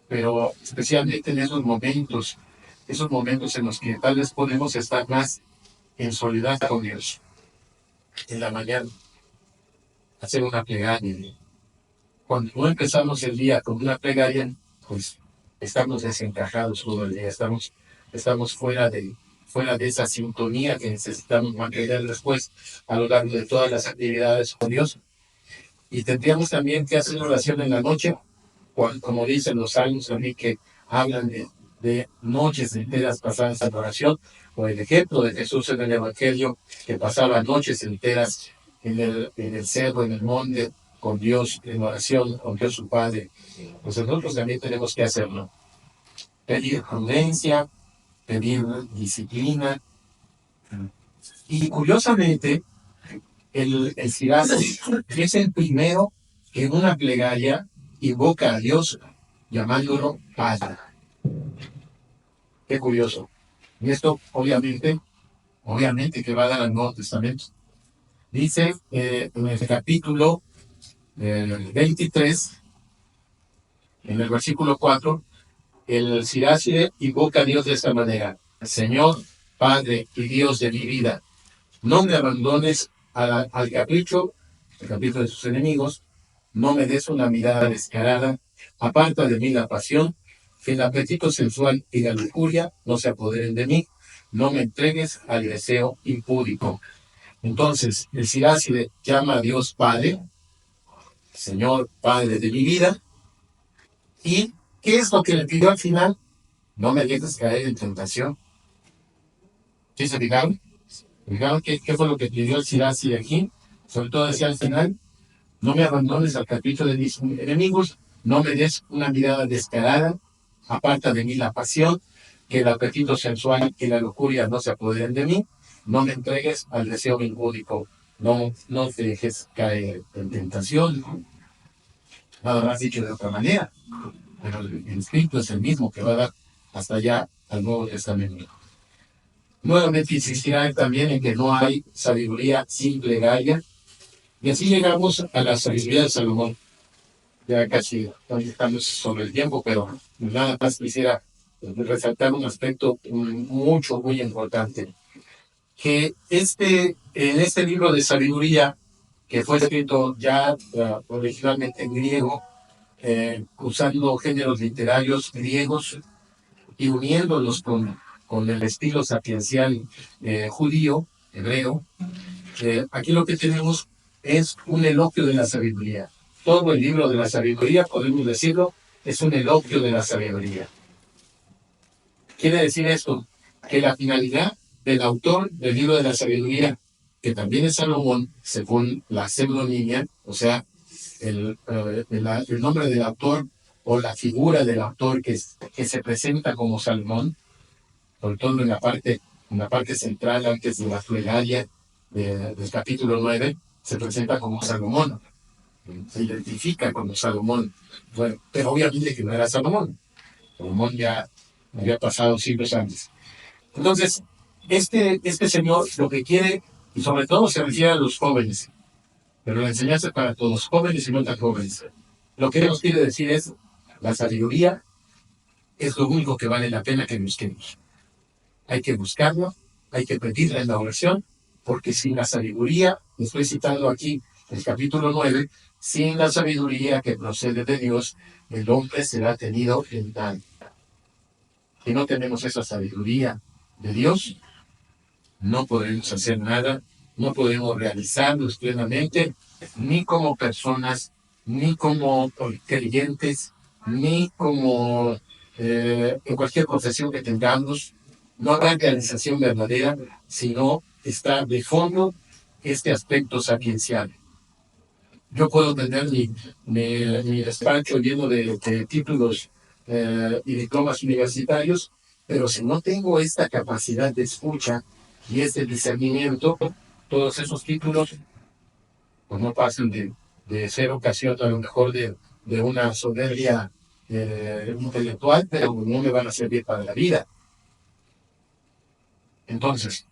pero especialmente en esos momentos en los que tal vez podemos estar más en soledad con Dios. En la mañana, hacer una plegaria. Cuando no empezamos el día con una plegaria, pues estamos desencajados todo el día, estamos fuera de esa sintonía que necesitamos mantener después a lo largo de todas las actividades con Dios. Y tendríamos también que hacer oración en la noche, como dicen los salmos a mí que hablan de noches enteras pasadas en oración, o el ejemplo de Jesús en el Evangelio, que pasaba noches enteras en el cerro, en el monte, con Dios, en oración, con Dios su Padre. Pues nosotros también tenemos que hacerlo. Pedir prudencia, pedir disciplina. Y curiosamente, el Sirach es el primero que en una plegaria invoca a Dios llamándolo Padre. Qué curioso. Y esto, obviamente que va a dar al Nuevo Testamento. Dice en el capítulo 23, en el versículo 4, el Sirach invoca a Dios de esta manera: Señor, Padre y Dios de mi vida, no me abandones al capricho de sus enemigos, no me des una mirada descarada, aparta de mí la pasión, que el apetito sensual y la lujuria no se apoderen de mí, no me entregues al deseo impúdico. Entonces, el Siracide llama a Dios Padre, Señor, Padre de mi vida, y ¿qué es lo que le pidió al final? no me dejes caer en tentación. ¿Sí se fijaron? ¿Fijaron qué fue lo que pidió el Sirach de aquí? Sobre todo decía al final, no me abandones al capricho de mis enemigos, no me des una mirada descarada, aparta de mí la pasión, que el apetito sensual y la lujuria no se apoderen de mí, no me entregues al deseo impúdico, no te dejes caer en tentación. Nada más dicho de otra manera, pero el espíritu es el mismo que va a dar hasta allá al Nuevo Testamento. Nuevamente insistirá también en que no hay sabiduría sin plegaria, y así llegamos a la sabiduría de Salomón. Ya casi estamos sobre el tiempo, pero nada más quisiera resaltar un aspecto muy importante, que en este libro de sabiduría, que fue escrito ya originalmente en griego, usando géneros literarios griegos y uniéndolos con el estilo sapiencial judío, hebreo, aquí lo que tenemos es un elogio de la sabiduría. Todo el libro de la sabiduría, podemos decirlo, es un elogio de la sabiduría. Quiere decir esto, que la finalidad del autor del libro de la sabiduría, que también es Salomón, según la pseudonimia, o sea, el nombre del autor o la figura del autor que se presenta como Salomón, sobre todo en la parte central, antes de la plegaria del capítulo 9, se presenta como Salomón, se identifica como Salomón. Bueno, pero obviamente que no era Salomón. Salomón ya había pasado siglos antes. Entonces, este señor lo que quiere, y sobre todo se refiere a los jóvenes, pero la enseñanza es para todos, jóvenes y no tan jóvenes. Lo que nos quiere decir es, la sabiduría es lo único que vale la pena que busquemos. Hay que buscarlo, hay que pedirla en la oración, porque sin la sabiduría, estoy citando aquí el capítulo 9, sin la sabiduría que procede de Dios, el hombre será tenido en daño. Si no tenemos esa sabiduría de Dios, no podemos hacer nada, no podemos realizarnos plenamente, ni como personas, ni como creyentes, ni como en cualquier profesión que tengamos. No habrá realización verdadera, sino está de fondo este aspecto sapiencial. Yo puedo tener mi despacho lleno de títulos y diplomas universitarios, pero si no tengo esta capacidad de escucha y este discernimiento, todos esos títulos pues no pasan de ser ocasión a lo mejor de una soberbia intelectual, pero no me van a servir para la vida. Entonces,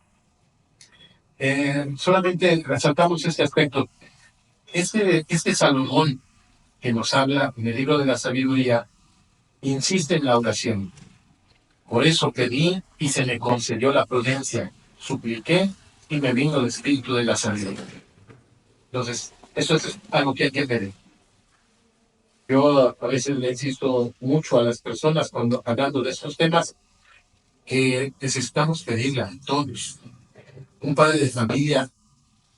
solamente resaltamos este aspecto. Este Salomón que nos habla en el libro de la sabiduría insiste en la oración. Por eso pedí y se me concedió la prudencia. Supliqué y me vino el espíritu de la sabiduría. Entonces, eso es algo que hay que ver. Yo a veces le insisto mucho a las personas cuando hablando de estos temas que necesitamos pedirla a todos. Un padre de familia,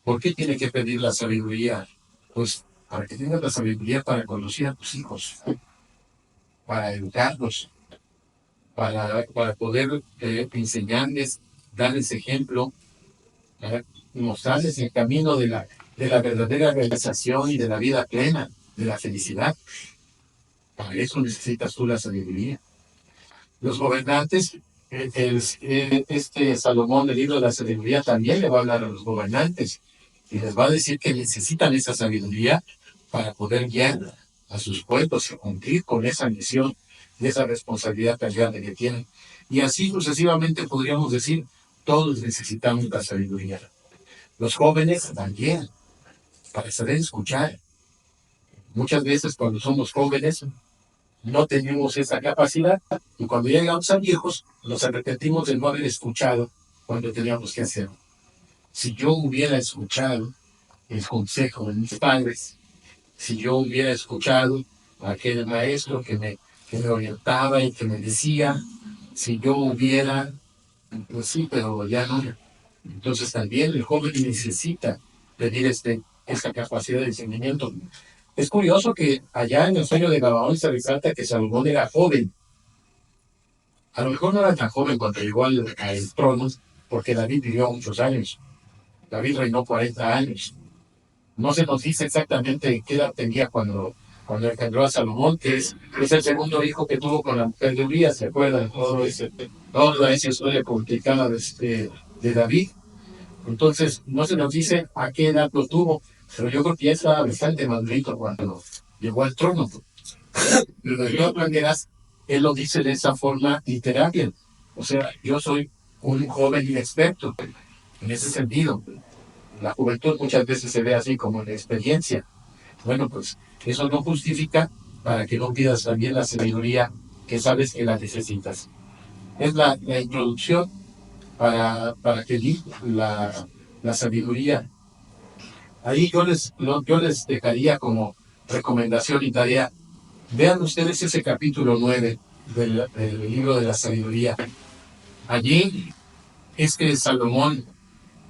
¿por qué tiene que pedir la sabiduría? Pues para que tengas la sabiduría para conducir a tus hijos, para educarlos, para poder enseñarles, darles ejemplo, mostrarles el camino de la verdadera realización y de la vida plena, de la felicidad. Para eso necesitas tú la sabiduría. Los gobernantes, este Salomón del libro de la sabiduría también le va a hablar a los gobernantes y les va a decir que necesitan esa sabiduría para poder guiar a sus pueblos y cumplir con esa misión y esa responsabilidad tan grande que tienen. Y así sucesivamente podríamos decir, todos necesitamos la sabiduría. Los jóvenes también, para saber escuchar. Muchas veces cuando somos jóvenes no tenemos esa capacidad y cuando llegamos a viejos nos arrepentimos de no haber escuchado cuando teníamos que hacerlo. Si yo hubiera escuchado el consejo de mis padres, si yo hubiera escuchado a aquel maestro que me orientaba y que me decía, si yo hubiera, pues sí, pero ya no. Entonces también el joven necesita pedir esta capacidad de discernimiento. Es curioso que allá en el sueño de Gabaón se resalta que Salomón era joven. A lo mejor no era tan joven cuando llegó al trono, porque David vivió muchos años. David reinó 40 años. No se nos dice exactamente qué edad tenía cuando engendró a Salomón, es el segundo hijo que tuvo con la mujer de Urías, ¿se acuerdan? Toda esa historia complicada de David. Entonces, no se nos dice a qué edad lo tuvo, pero yo creo que ya estaba bastante madurito cuando llegó al trono. Pero de todas maneras, él lo dice de esa forma literaria. O sea, yo soy un joven inexperto en ese sentido. La juventud muchas veces se ve así como la experiencia. Bueno, pues eso no justifica para que no pidas también la sabiduría que sabes que la necesitas. Es la introducción para que la sabiduría. Ahí yo les dejaría como recomendación y tarea. Vean ustedes ese capítulo 9 del libro de la sabiduría. Allí es que Salomón,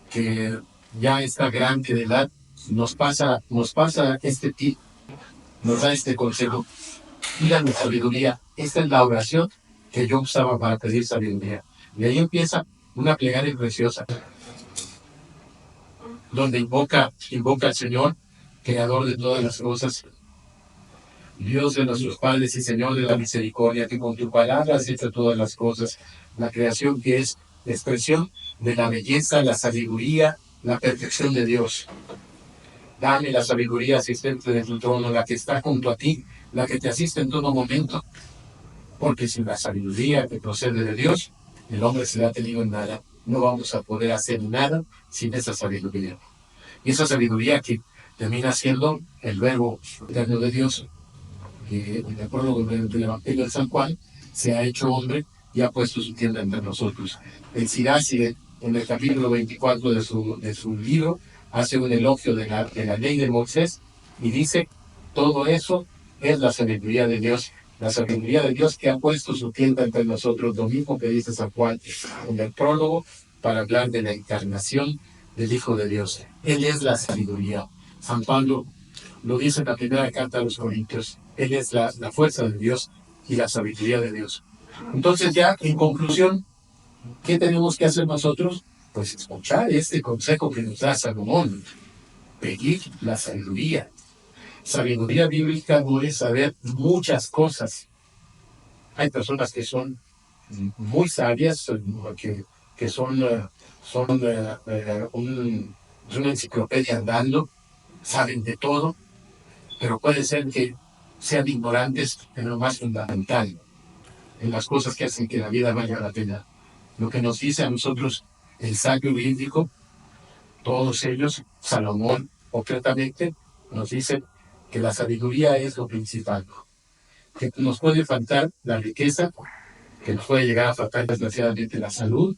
que ya está grande de edad, nos pasa este tip, nos da este consejo. Pídanme sabiduría. Esta es la oración que yo usaba para pedir sabiduría. Y ahí empieza una plegaria preciosa, donde invoca al Señor, creador de todas las cosas, Dios de nuestros padres y Señor de la misericordia, que con tu palabra has hecho todas las cosas, la creación que es la expresión de la belleza, la sabiduría, la perfección de Dios. Dame la sabiduría asistente de tu trono, la que está junto a ti, la que te asiste en todo momento, porque sin la sabiduría que procede de Dios, el hombre será tenido en nada. No vamos a poder hacer nada sin esa sabiduría. Y esa sabiduría que termina siendo el verbo eterno de Dios, que de acuerdo con el Evangelio de San Juan, se ha hecho hombre y ha puesto su tienda entre nosotros. El Sirach, en el capítulo 24 de su libro, hace un elogio de la ley de Moisés y dice, todo eso es la sabiduría de Dios. La sabiduría de Dios que ha puesto su tienda entre nosotros, lo mismo que dice San Juan en el prólogo, para hablar de la encarnación del Hijo de Dios. Él es la sabiduría. San Pablo lo dice en la primera carta a los Corintios. Él es la fuerza de Dios y la sabiduría de Dios. Entonces ya, en conclusión, ¿qué tenemos que hacer nosotros? Pues escuchar este consejo que nos da Salomón. Pedir la sabiduría. Sabiduría bíblica no es saber muchas cosas. Hay personas que son muy sabias, que son una enciclopedia andando, saben de todo, pero puede ser que sean ignorantes en lo más fundamental, en las cosas que hacen que la vida valga la pena. Lo que nos dice a nosotros el sabio bíblico, todos ellos, Salomón concretamente, nos dicen que la sabiduría es lo principal, que nos puede faltar la riqueza, que nos puede llegar a faltar desgraciadamente la salud,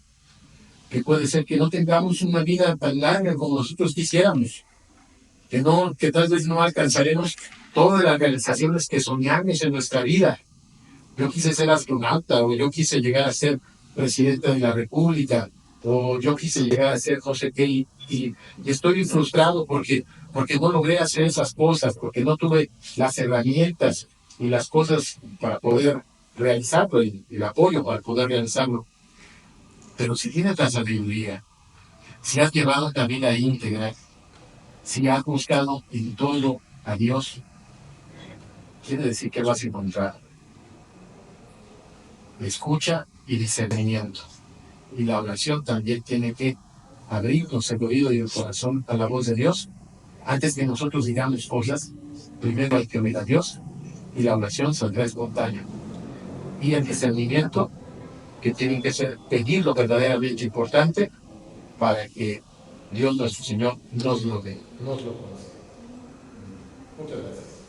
que puede ser que no tengamos una vida tan larga como nosotros quisiéramos, que tal vez no alcanzaremos todas las realizaciones que soñamos en nuestra vida. Yo quise ser astronauta, o yo quise llegar a ser presidente de la República, o yo quise llegar a ser no sé qué, y estoy frustrado porque no logré hacer esas cosas, porque no tuve las herramientas y las cosas para poder realizarlo, y el apoyo para poder realizarlo. Pero si tienes la sabiduría, si has llevado una vida íntegra, si has buscado en todo a Dios, quiere decir que vas a encontrar escucha y discernimiento. Y la oración también tiene que abrirnos el oído y el corazón a la voz de Dios. Antes que nosotros digamos cosas, primero hay que oír a Dios y la oración saldrá espontánea. Y el discernimiento, que tiene que ser pedir lo verdaderamente importante para que Dios nuestro Señor nos lo dé. Muchas gracias.